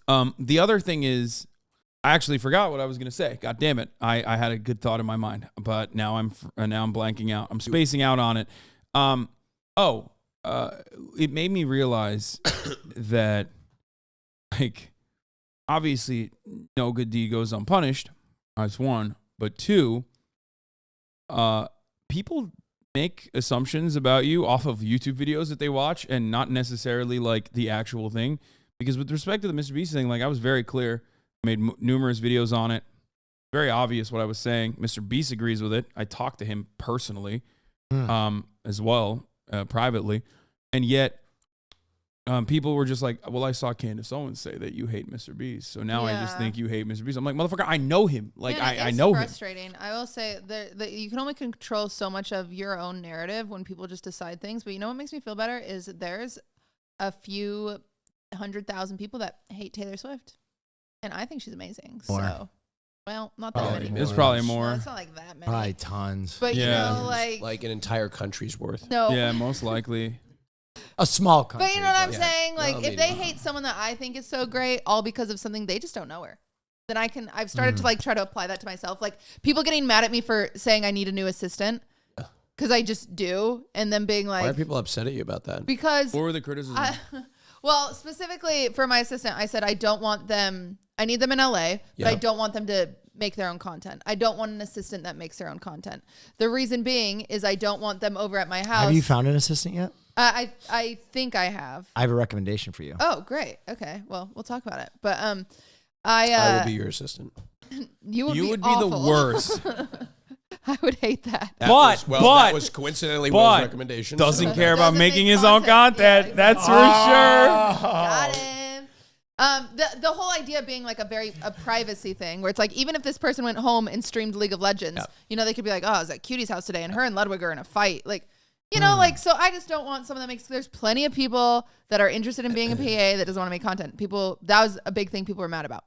the other thing is, I actually forgot what I was going to say. God damn it. I had a good thought in my mind, but now I'm blanking out. I'm spacing out on it. It made me realize that, like, obviously no good deed goes unpunished. That's one. But two, people make assumptions about you off of YouTube videos that they watch and not necessarily like the actual thing. Because with respect to the Mr. Beast thing, like I was very clear, I made numerous videos on it. Very obvious what I was saying. Mr. Beast agrees with it. I talked to him personally, as well, privately. And yet, people were just like, well, I saw Candace Owens say that you hate Mr. Beast. So now I just think you hate Mr. Beast. I'm like, motherfucker, I know him. Like, I know him. It's frustrating. I will say that you can only control so much of your own narrative when people just decide things. But you know what makes me feel better is that there's a few 100,000 people that hate Taylor Swift. And I think she's amazing. More. So, well, not that many. It's probably more. No, it's not like that many. Probably tons. But, like an entire country's worth. No. Yeah, most likely. A small country. But you know what I'm saying? Like, if they hate someone that I think is so great, all because of something they just don't know her, then I've started to like try to apply that to myself. Like, people getting mad at me for saying I need a new assistant because I just do, and then being like, why are people upset at you about that? Because what were the criticisms? Well, specifically for my assistant, I said I don't want them. I need them in LA, but I don't want them to make their own content. I don't want an assistant that makes their own content. The reason being is I don't want them over at my house. Have you found an assistant yet? I think I have. I have a recommendation for you. Oh, great. Okay. Well, we'll talk about it. But I would be your assistant. You would be the worst. I would hate that. That was coincidentally Will's recommendation. Doesn't care about making his own content. Yeah, that's for sure. Got him. The whole idea being like a privacy thing where it's like, even if this person went home and streamed League of Legends, they could be like, oh, I was at Cutie's house today and her and Ludwig are in a fight. Like, You know, like, so I just don't want someone that makes, there's plenty of people that are interested in being a PA that doesn't want to make content. That was a big thing people were mad about.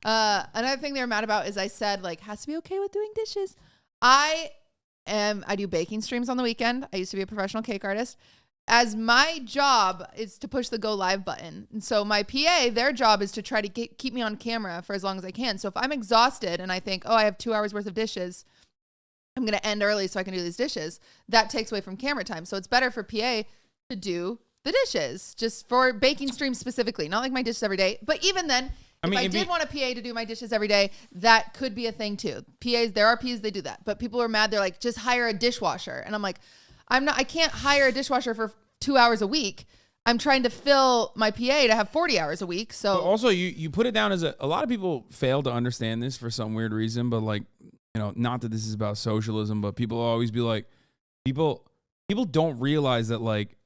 Another thing they were mad about is I said, like, has to be okay with doing dishes. I do baking streams on the weekend. I used to be a professional cake artist. As my job is to push the go live button. And so my PA, their job is to try to keep me on camera for as long as I can. So if I'm exhausted and I think, I have 2 hours worth of dishes, I'm going to end early so I can do these dishes. That takes away from camera time. So it's better for PA to do the dishes, just for baking streams specifically. Not like my dishes every day. But even then, if I did want a PA to do my dishes every day, that could be a thing too. There are PAs, they do that. But people are mad. They're like, just hire a dishwasher. And I'm like, I can't hire a dishwasher for 2 hours a week. I'm trying to fill my PA to have 40 hours a week. So but also you put it down as a lot of people fail to understand this for some weird reason, but like, not that this is about socialism, but people always be like, people don't realize that like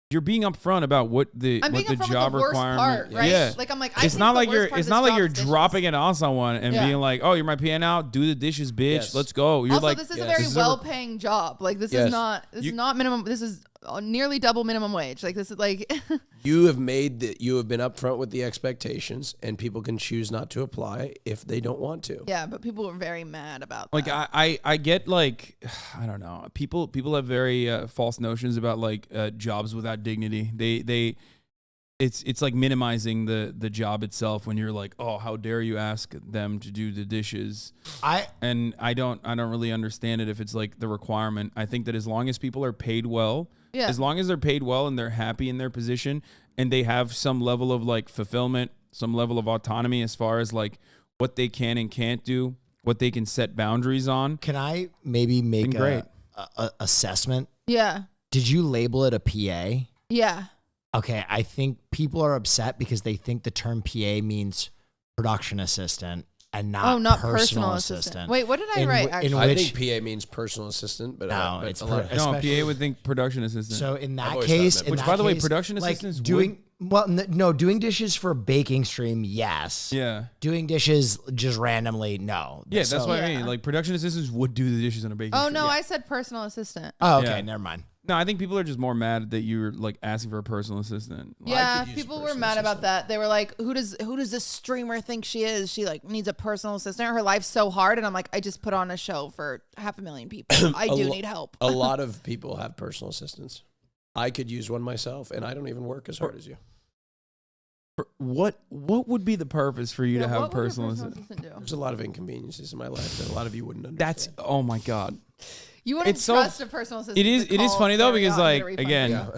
you're being upfront about what the job requirement. Part, right? Yeah, like I'm like, it's not like you're dropping it on someone and being like, oh, you're my PA now, do the dishes, bitch. Yes. Let's go. You're also, like, this is a very well-paying job. Like this is not minimum. This is nearly double minimum wage. Like this is like. You have been upfront with the expectations, and people can choose not to apply if they don't want to. Yeah, but people were very mad about like that. I get like, I don't know. People have very false notions about like jobs without dignity. It's like minimizing the job itself when you're like, oh, how dare you ask them to do the dishes? I don't really understand it if it's like the requirement. I think that as long as people are paid well, as long as they're paid well and they're happy in their position and they have some level of like fulfillment, some level of autonomy as far as like what they can and can't do, what they can set boundaries on. Can I maybe make a assessment? Yeah. Did you label it a PA? Yeah. Okay, I think people are upset because they think the term PA means production assistant and not personal assistant. Wait, what did I write? Actually, I think PA means personal assistant, but no, it's PA would think production assistant. So in that case, by the way, production assistants doing doing dishes for a baking stream, yes. Yeah. Doing dishes just randomly, no. Yeah, that's what I mean. Like production assistants would do the dishes on a baking stream. Oh no, I said personal assistant. Oh, okay, never mind. No, I think people are just more mad that you're like asking for a personal assistant. Yeah, people were mad about that. They were like, "Who does this streamer think she is? She like needs a personal assistant. Her life's so hard." And I'm like, "I just put on a show for 500,000 people. I do need help." A lot of people have personal assistants. I could use one myself, and I don't even work as hard as you. What would be the purpose for you to have a personal assistant? There's a lot of inconveniences in my life that a lot of you wouldn't understand. Oh my God. You wouldn't trust a personal assistant. It is funny though because like again,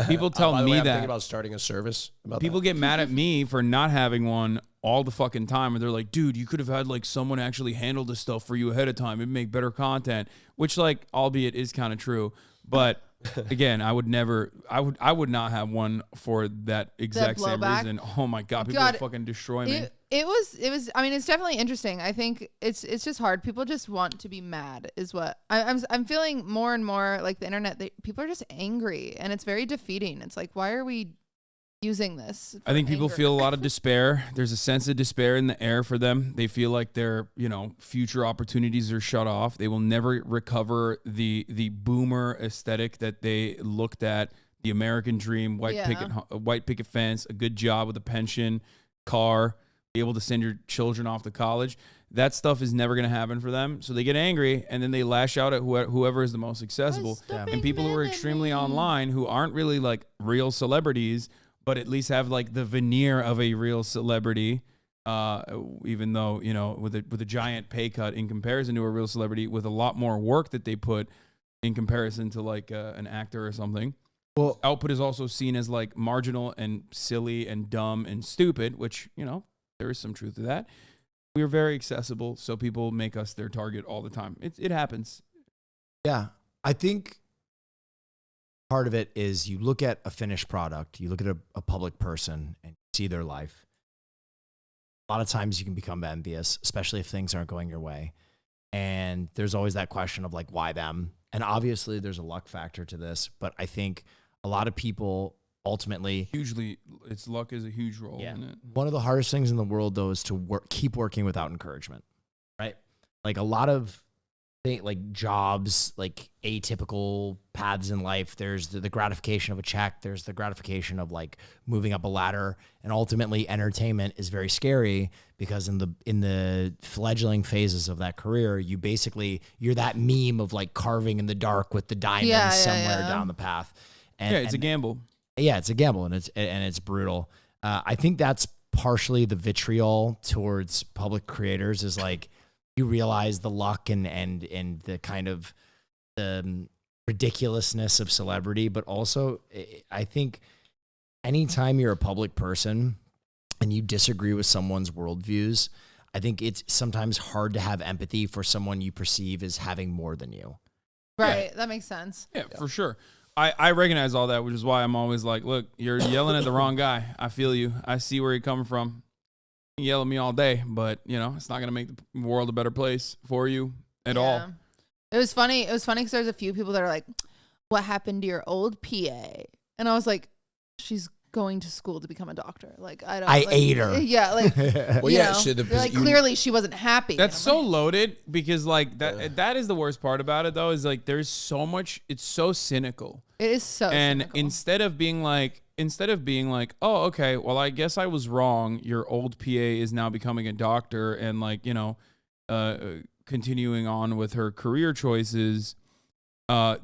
people tell me I'm that thinking about starting a service. People get mad at me for not having one all the fucking time, and they're like, "Dude, you could have had like someone actually handle this stuff for you ahead of time and make better content." Which, like, albeit is kind of true, but again, I would not have one for that exact same reason. Oh my God, people would fucking destroy me. It was. I mean, it's definitely interesting. I think it's just hard. People just want to be mad, is what I'm feeling more and more. Like the internet, people are just angry, and it's very defeating. It's like, why are we using this? I think people feel a lot of despair. There's a sense of despair in the air for them. They feel like their future opportunities are shut off. They will never recover the boomer aesthetic that they looked at. The American dream, white picket fence, a good job with a pension, car. Be able to send your children off to college. That stuff is never going to happen for them. So they get angry and then they lash out at whoever is the most accessible. And people who are extremely online who aren't really like real celebrities, but at least have like the veneer of a real celebrity, even though, with a giant pay cut in comparison to a real celebrity with a lot more work that they put in comparison to like an actor or something. Well, output is also seen as like marginal and silly and dumb and stupid, which, there is some truth to that. We are very accessible, so people make us their target all the time. It happens. Yeah. I think part of it is you look at a finished product, you look at a public person and see their life. A lot of times you can become envious, especially if things aren't going your way. And there's always that question of like, why them? And obviously there's a luck factor to this, but I think a lot of people ultimately luck is a huge role in it. One of the hardest things in the world though is to keep working without encouragement, right? Like a lot of like jobs, like atypical paths in life. There's the gratification of a check. There's the gratification of like moving up a ladder, and ultimately entertainment is very scary because in the fledgling phases of that career, you're that meme of like carving in the dark with the diamonds somewhere down the path. And, it's a gamble. Yeah, it's a gamble, and it's brutal. I think that's partially the vitriol towards public creators is like, you realize the luck and the kind of ridiculousness of celebrity, but also I think anytime you're a public person and you disagree with someone's worldviews, I think it's sometimes hard to have empathy for someone you perceive as having more than you. Right, that makes sense. Yeah, for sure. I recognize all that, which is why I'm always like, look, you're yelling at the wrong guy. I feel you. I see where you're coming from. You yell at me all day, but it's not gonna make the world a better place for you at all. It was funny. It was funny because there's a few people that are like, "What happened to your old PA?" And I was like, "She's going to school to become a doctor." Like I ate her. Yeah, like Well, clearly she wasn't happy. That's so loaded because like that is the worst part about it though, is like there's so much. It's so cynical. It is so. And cynical. instead of being like, oh, okay, well, I guess I was wrong. Your old PA is now becoming a doctor and like, continuing on with her career choices.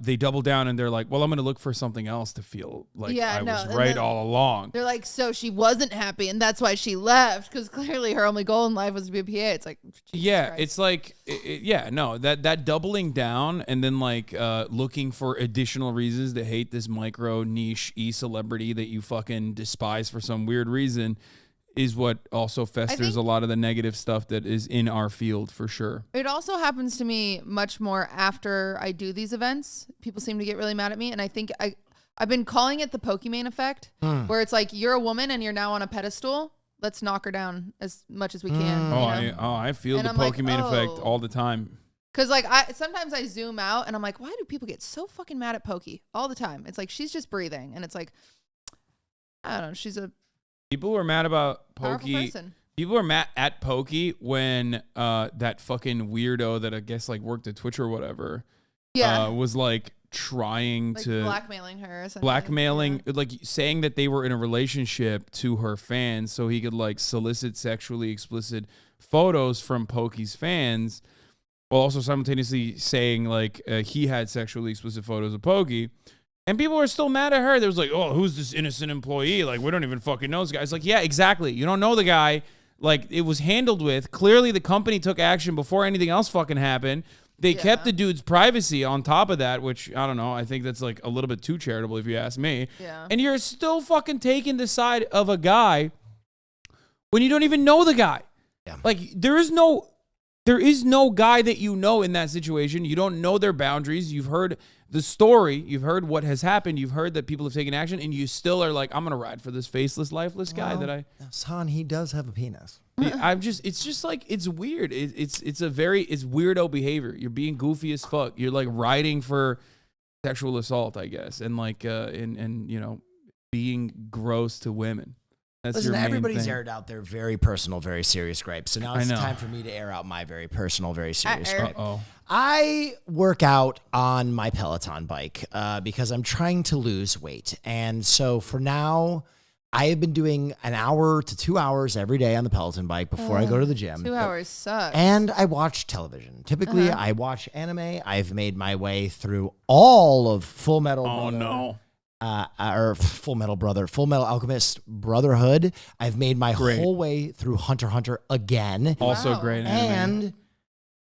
They double down and they're like, well, I'm going to look for something else to feel like I was right all along. They're like, so she wasn't happy and that's why she left, because clearly her only goal in life was to be a PA. It's like, Christ. It's like, that doubling down and then like looking for additional reasons to hate this micro niche celebrity that you fucking despise for some weird reason is what also festers a lot of the negative stuff that is in our field for sure. It also happens to me much more after I do these events. People seem to get really mad at me. And I think I've been calling it the Pokemon effect, where it's like, you're a woman and you're now on a pedestal. Let's knock her down as much as we can. I feel the Pokemon effect all the time. Because like sometimes I zoom out and I'm like, why do people get so fucking mad at Pokey all the time? It's like, she's just breathing. And it's like, I don't know. She's a people were mad about Pokey. People were mad at Pokey when that fucking weirdo that I guess like worked at Twitch or whatever was like trying like to blackmailing her, like saying that they were in a relationship to her fans so he could like solicit sexually explicit photos from Pokey's fans, while also simultaneously saying like he had sexually explicit photos of Pokey. And people are still mad at her. There was like, oh, who's this innocent employee? Like, we don't even fucking know this guy. It's like, yeah, exactly. You don't know the guy. Like, it was handled with. Clearly, the company took action before anything else fucking happened. They kept the dude's privacy on top of that, which, I don't know. I think that's like a little bit too charitable if you ask me. Yeah. And you're still fucking taking the side of a guy when you don't even know the guy. Yeah. Like, there is no guy that you know in that situation. You don't know their boundaries. You've heard the story. You've heard what has happened. You've heard that people have taken action, and you still are like, I'm going to ride for this faceless, lifeless guy that I... Hasan, he does have a penis. It's just like, it's weird. It's weirdo behavior. You're being goofy as fuck. You're like riding for sexual assault, I guess, and like, being gross to women. Listen, everybody's aired out their very personal, very serious gripes. So now it's time for me to air out my very personal, very serious gripe. I work out on my Peloton bike because I'm trying to lose weight. And so for now, I have been doing an hour to 2 hours every day on the Peloton bike before I go to the gym. 2 hours sucks. And I watch television. Typically, I watch anime. I've made my way through all of Full Metal Alchemist Brotherhood. I've made my whole way through Hunter x Hunter again. Also great anime. And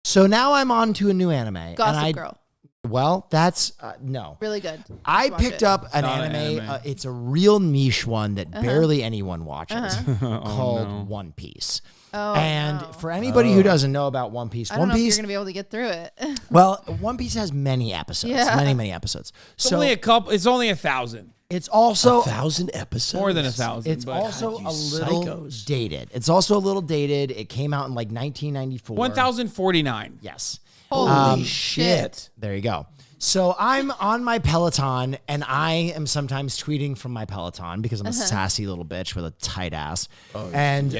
so now I'm on to a new anime. Gossip Girl. Well, that's no. Really good. I picked up an anime. It's a real niche one that barely anyone watches called One Piece. For anybody who doesn't know about One Piece, I don't know if you're going to be able to get through it. Well, One Piece has many episodes, many episodes. It's only a couple. It's only 1,000. It's also 1,000 episodes. More than 1,000. It's also a little dated. It's also a little dated. It came out in like 1994. 1,049. Yes. Holy shit. There you go. So I'm on my Peloton, and I am sometimes tweeting from my Peloton because I'm a sassy little bitch with a tight ass. And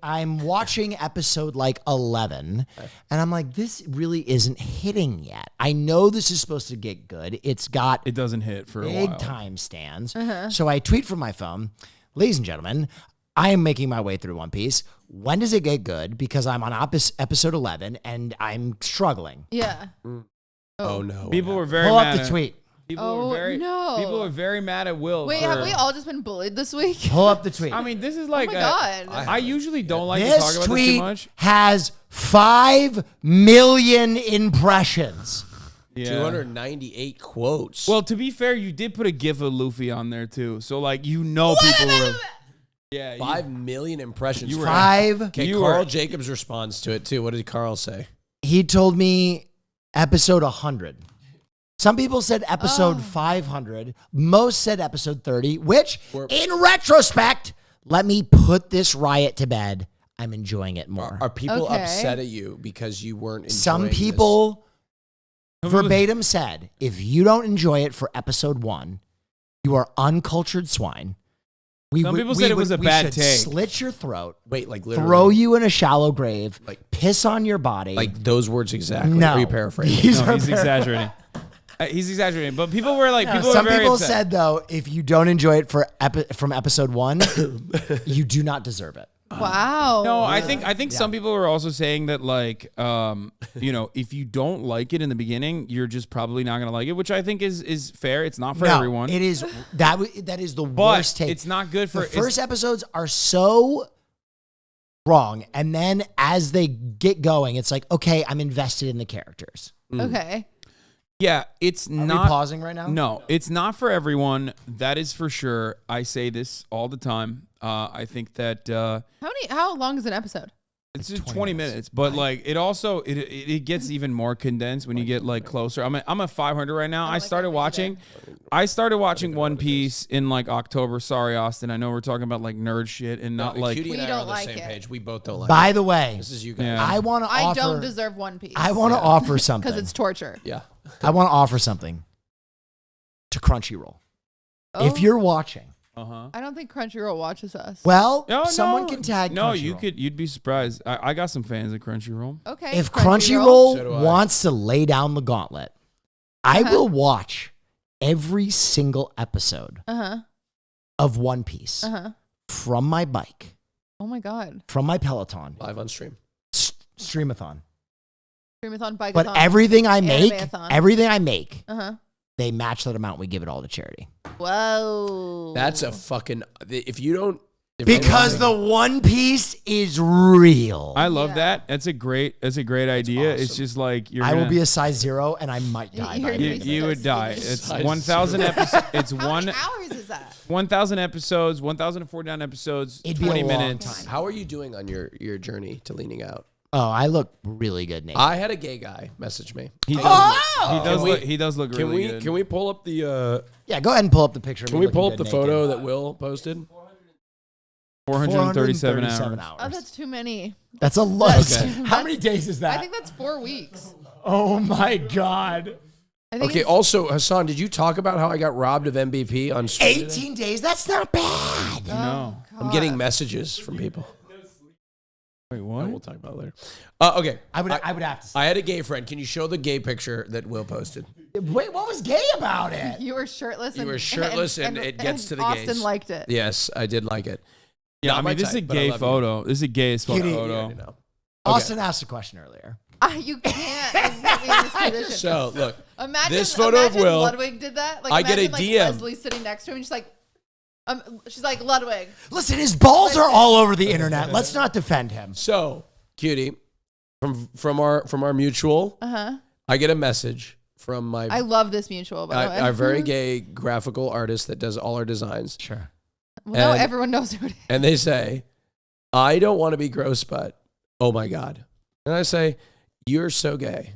I'm watching episode like 11, and I'm like, this really isn't hitting yet. I know this is supposed to get good. It doesn't hit for a while. Big time stands. So I tweet from my phone, ladies and gentlemen, I am making my way through One Piece. When does it get good? Because I'm on episode 11, and I'm struggling. Yeah. Oh no. People were very Pull mad up the tweet. People were very mad at Will. Wait, have we all just been bullied this week? Pull up the tweet. I mean, this is like Oh my God. I usually don't like to This talk about this too tweet much. has 5 million impressions. Yeah. 298 quotes. Well, to be fair, you did put a gif of Luffy on there too. So like people were 5 million impressions. You were- 5. Okay, Carl Jacobs responds to it too. What did Carl say? He told me episode 100. Some people said episode 500. Most said episode 30, which in retrospect, let me put this riot to bed. I'm enjoying it more. Are people Okay. upset at you because you weren't enjoying Some people verbatim said, if you don't enjoy it for episode 1, you are uncultured swine. Some people said it was a bad take. Slit your throat, Wait, like literally? throw you in a shallow grave, Like- piss on your body. Like those words exactly? No. Are you paraphrasing? These No, are he's exaggerating. He's exaggerating. But people were like, people Some were very people upset. said though, if you don't enjoy it from episode 1, you do not deserve it. Wow. No, I think some people were also saying that like, if you don't like it in the beginning, you're just probably not gonna like it, which I think is fair. It's not for everyone. It is that is the but worst take. it's not good for The first episodes are so wrong, and then as they get going, it's like, okay, I'm invested in the characters. Okay. Yeah, it's Are not we pausing right now? No, it's not for everyone. That is for sure. I say this all the time. I think that How long is an episode? it's just 20 minutes, but like it also it gets even more condensed when you get like closer. I'm at 500 right now. I started watching One Piece in like October. Sorry, Austin. I know we're talking about like nerd shit and not like Cutie and We I are don't on the like same it. page. We both don't like By it. the way, This is you guys. Yeah. I want to I offer. don't deserve One Piece. I want to offer something. because it's torture. Yeah. I want to offer something to Crunchyroll. If Oh. you're watching, I don't think Crunchyroll watches us. well, No, someone no. can tag. No, Crunchyroll. you'd be surprised. I got some fans at Crunchyroll. Okay. If So do Crunchyroll I. wants to lay down the gauntlet, I will watch every single episode of One Piece from my bike, Oh my God. from my Peloton, Live on stream. streamathon. Streamathon, bikeathon. But everything I make, Animeathon. they match that amount. We give it all to charity. Whoa. That's a fucking. If you don't. Because the One Piece is real. I love that. That's a great idea. It's awesome. just like I will be a size 0 and I might die. You're by gonna the be you so would die. stupid. It's Size 1,000 zero. episodes. It's How one many hours is that? 1,000 episodes, 1,049 episodes, It'd be 20 a long minutes. time. How are you doing on your journey to leaning out? Oh, I look really good naked. I had a gay guy message me. He does. Oh! He does look Can really good. we pull up the Yeah, go ahead and pull up the picture. of can me we pull looking up the good photo naked. that Will posted? 437 hours. Oh, that's too many. That's a lot. Okay. How many days is that? I think that's 4 weeks. Oh my god. I think Okay. it's- Also, Hasan, did you talk about how I got robbed of MVP on stream today? 18 days. That's not bad. No. I'm getting messages from people. Wait, what? We'll talk about it later. Okay. I would have to say. I had a gay friend. Can you show the gay picture that Will posted? Wait, what was gay about it? You were shirtless. You were shirtless and it gets to the Austin gays. liked it. Yes, I did like it. Yeah, Not I my mean, this is a type, but I gay love you. photo. This is a gay as fuck Cutie. photo. You know. Austin asked a question earlier. You can't put me in this position. So look, Imagine this photo of imagine Will- Ludwig did that. Like, I get imagine, a DM. Leslie sitting next to him. And she's like Ludwig. Listen, his balls are all over the internet. Let's not defend him. so cutie, from our mutual, I get a message from my I love this mutual. By the way, our very gay graphical artist that does all our designs, Sure. Well, no, and- everyone knows who it is. and they say, "I don't want to be gross, but oh my god," and I say, "You're so gay,"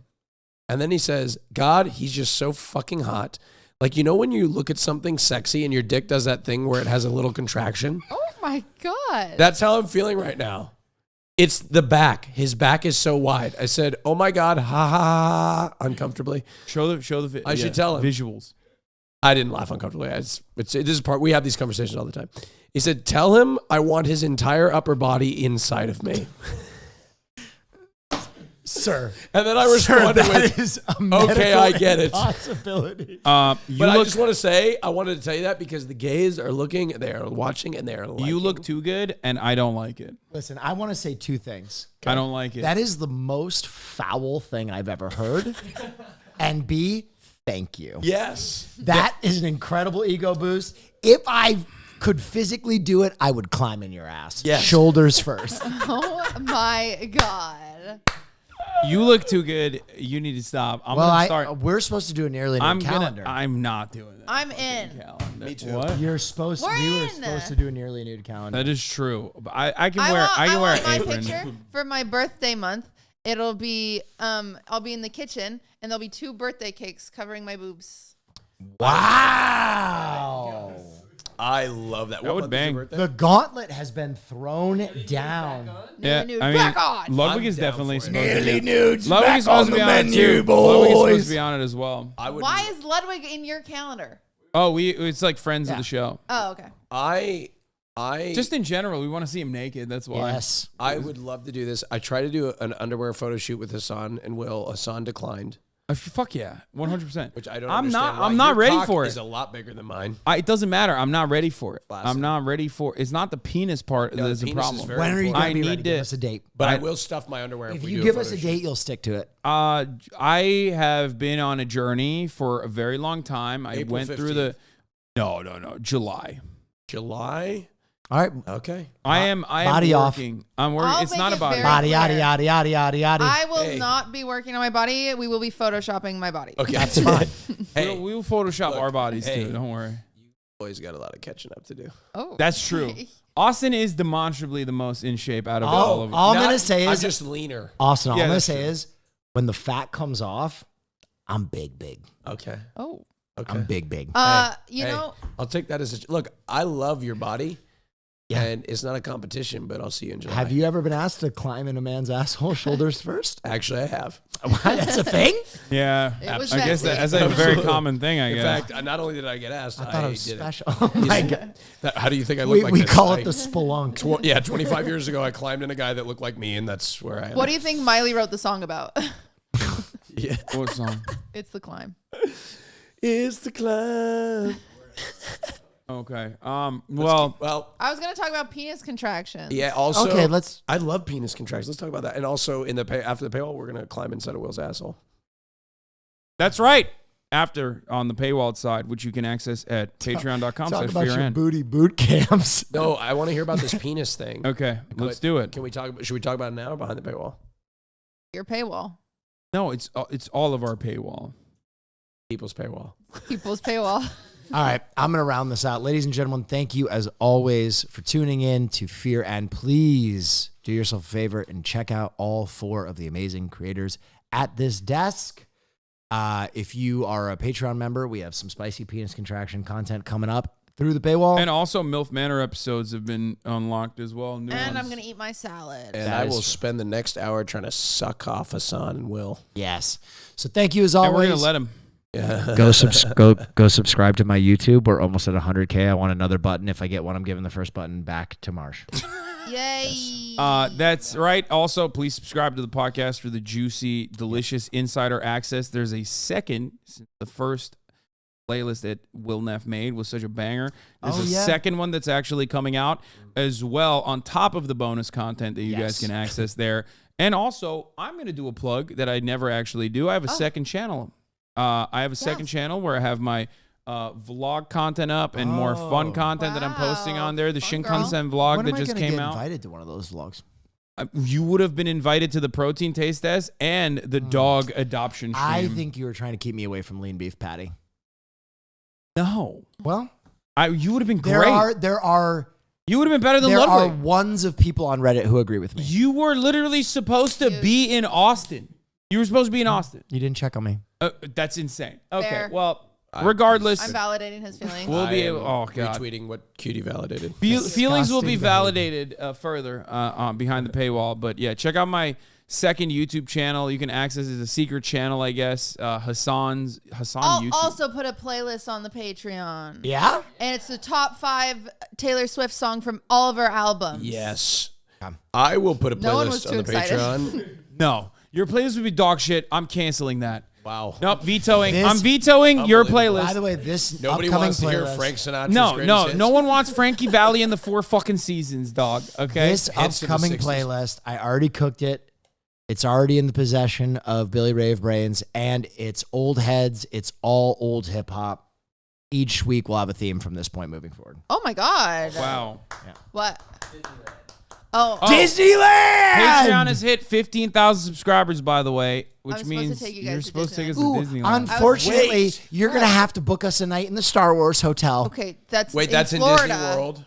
and then he says, "God, he's just so fucking hot." Like, you know when you look at something sexy and your dick does that thing where it has a little contraction? Oh my god. That's how I'm feeling right now. It's the back. His back is so wide. I said, "Oh my God, ha ha ha!" ha," uncomfortably. Show the I should tell him visuals. I didn't laugh uncomfortably. This is part. We have these conversations all the time. He said, "Tell him I want his entire upper body inside of me." Sir. And then I responded with, is a "Okay, I get it." Possibility. But I just want to say, I wanted to tell you that because the gays are looking, they are watching, and they are liking. You look too good, and I don't like it. Listen, I want to say two things. I don't like it. That is the most foul thing I've ever heard. And B, thank you. Yes. That is an incredible ego boost. If I could physically do it, I would climb in your ass. Yes. Shoulders first. Oh my God. You look too good. You need to stop. I'm Well, gonna start. we're supposed to do a nearly new calendar. I'm not doing that. I'm in. Calendar. Me too. What? You're supposed We're to. We were in. supposed to do a nearly nude calendar. That is true. But I can wear my an apron. picture for my birthday month. It'll be I'll be in the kitchen and there'll be 2 birthday cakes covering my boobs. Wow. I love that. That would bang. The gauntlet has been thrown down. Yeah, Nude. I mean, Back on. Ludwig I'm is down definitely for it. supposed to Nearly be. nudes Ludwig back is supposed on to the be on it menu, too. Ludwig is supposed boys. to be on it as well. Why is Ludwig in your calendar? Oh, it's like friends of the show. Oh, okay. I Just in general, we want to see him naked. That's why. Yes. I would love to do this. I tried to do an underwear photo shoot with Hasan and Will. Hasan declined, Fuck yeah, 100%. which I don't. I'm understand not. why. I'm not Your ready cock for it. Is a lot bigger than mine. It doesn't matter. I'm not ready for it. Classic. I'm not ready for. It's not the penis part No, that's the the penis is problem. very When are you important. going to be I ready? need Give to- us a date. But I will stuff my underwear If we you do give photo us a shoot. date, you'll stick to it. I have been on a journey for a very long time. I April went through 15th. no, July. July. All right. Okay. I am Body off. working. I'm working. I'll It's make not it about very- Yada, yada, clear. yada, yada, yada, yada. I will Hey. not be working on my body. We will be photoshopping my body. Okay. That's fine. Hey, we will Photoshop look, our bodies hey. too. Don't worry. boys got a lot of catching up to do. Oh. That's true. Austin is demonstrably the most in shape out of all of them. all I'm going to say I'm is, just leaner. Austin, all Yeah, I'm going to that's say true. is, when the fat comes off, I'm big. Okay. Oh. Okay. I'm big. You know, I'll take that as a look. I love your body. Yeah. And it's not a competition, but I'll see you in July. Have you ever been asked to climb in a man's asshole shoulders first? Actually, I have. That's a thing? Yeah, It was I guess that that's a very Absolutely. common thing. I In guess. fact, not only did I get asked, I thought it was did special. Oh my God. How do you think I look like We this? call it the spelunk. 25 years ago, I climbed in a guy that looked like me, and that's where I am. what do you think Miley wrote the song about? Yeah. What song? It's The Climb. It's the climb. Okay. Well, Well, I was going to talk about penis contractions. yeah. Also, Okay, let's. I love penis contractions. Let's talk about that. And also, in the after the paywall, we're gonna climb inside of Will's asshole. that's right. After on the paywall side, which you can access at Talk patreon.com/fear about your and. booty boot camps. No, I want to hear about this penis thing. Okay, let's do it. Can we talk? Should we talk about it now or behind the paywall? Your paywall. No, it's all of our paywall. People's paywall. People's paywall. All right, I'm going to round this out. Ladies and gentlemen, thank you as always for tuning in to Fear. And please do yourself a favor and check out all 4 of the amazing creators at this desk. If you are a Patreon member, we have some spicy penis contraction content coming up through the paywall. And also, MILF Manor episodes have been unlocked as well. New And I'm ones. going to eat my salad. And That I is will true. spend the next hour trying to suck off Hasan and Will. Yes. So thank you as And always. we're gonna let him. Yeah. Go subscribe to my YouTube. We're almost at 100K. I want another button. If I get one, I'm giving the first button back to Marsh. Yay. That's right. Also, please subscribe to the podcast for the juicy, delicious insider access. There's a second, since the first playlist that willneff made was such a banger. There's a second one that's actually coming out as well on top of the bonus content that you guys can access there. And also, I'm going to do a plug that I never actually do. I have a second channel. I have a second channel where I have my vlog content up and more fun content that I'm posting on there. The Fun girl. Shinkansen vlog When that am I just gonna came get out. invited to one of those vlogs? You would have been invited to the protein taste test and the dog adoption stream. I think you were trying to keep me away from lean beef patty. No. Well, You would have been great. there are You would have been better than there are Ludwig. ones of people on Reddit who agree with me. You were literally supposed to be in Austin. You were supposed to be in Austin. You didn't check on me. That's insane. Okay, Fair. well, Regardless, I'm validating his feelings. we'll be able. Oh god. Retweeting what Cutie validated. Feelings will be Disgusting, validated further behind the paywall. But yeah, check out my second YouTube channel. You can access it as a secret channel, I guess. Hasan I'll YouTube. also put a playlist on the Patreon. Yeah? And it's the top 5 Taylor Swift song from all of her albums. Yes. I will put a No one was playlist too on the excited. Patreon. No, your playlist would be dog shit. I'm canceling that. Wow. Nope, vetoing. This- I'm vetoing your Unbelievable. playlist. By the way, this Nobody upcoming wants to hear playlist, Frank Sinatra's No, greatest hits. no one wants Frankie Valli in the 4 fucking seasons, dog. Okay. This Hits to the upcoming 60s. playlist, I already cooked it. It's already in the possession of Billy Ray of Brains, and it's old heads. It's all old hip hop. Each week we'll have a theme from this point moving forward. Oh my God. Wow. What? Oh. Disneyland! Patreon has hit 15,000 subscribers, by the way, which I'm supposed to means take you guys you're to supposed to take us Disneyland. to Ooh, Disneyland. unfortunately, Wait. you're going to have to book us a night in the Star Wars Hotel. Okay, that's Wait, that's in Florida. Disney World?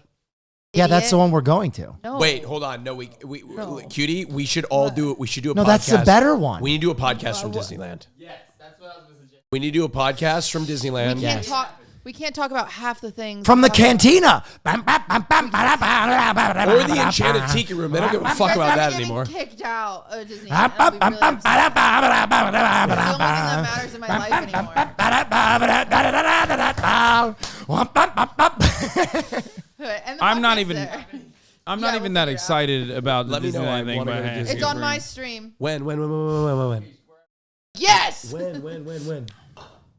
Yeah, that's the Idiot. one we're going to. No. Wait, hold on. No, we No. Cutie, we should all do it. We should do a No, podcast. that's the better one. We need to do a podcast from Disneyland. Yes, that's what I was going to suggest. We need to do a podcast from Disneyland. We can't talk. We can't talk about half the things From the about- cantina. Or the Enchanted Tiki Room. They don't give a fuck You guys about are that getting anymore. Kicked out of Disney. I'll be really upset. It's the only thing that matters in my life anymore. And the I'm not bucket's even- there. I'm Yeah, not we'll even that figure it out. excited about the Let me know. I Disneyland thing. wanna But go to hey, Disney. It's on my stream. When? Yes. When?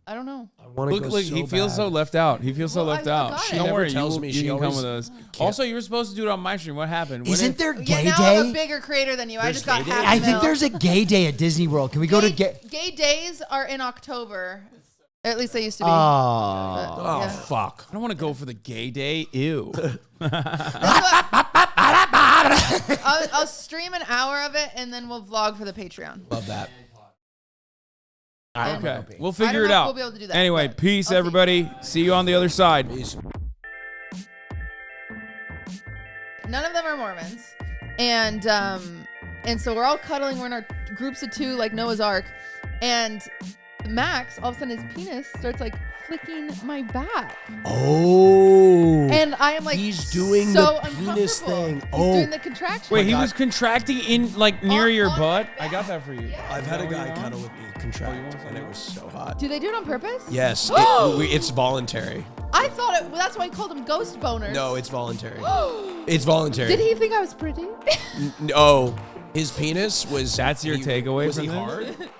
I don't know. I want to Look, he feels so left out. He feels so Well, left I out. got it. Don't She worry, never tells me. you She can come always with us. can't. Also, you were supposed to do it on my stream. What happened? Isn't there Yeah, gay now I'm a day? bigger creator than you. I There's just got gay half day? a I think mil. there's a gay day at Disney World. Can we go to gay? Gay days are in October. At least they used to be. Oh. Oh, Yeah. fuck. I don't want to go for the gay day. Ew. I'll stream an hour of it and then we'll vlog for the Patreon. Love that. And Okay, we'll I figure don't it know if out. we'll be able to do that, Anyway, but peace, I'll see. everybody. See you on the other side. Peace. None of them are Mormons, and so we're all cuddling. We're in our groups of 2, like Noah's Ark, and Max, all of a sudden, his penis starts like flicking my back, Oh. and I am like, He's doing so the penis uncomfortable. thing. He's Oh. doing the contraction. Wait, he God. was contracting in like near On- your on butt. my I got back. that for you. Yeah. I've had a Is that what guy you want? cuddle with me contract, and it was so hot. Do they do it on purpose? Yes, it's voluntary. I thought it. That's why I called them ghost boners. No, it's voluntary. It's voluntary. Did he think I was pretty? No, his penis was. That's your takeaway Was from he this? hard?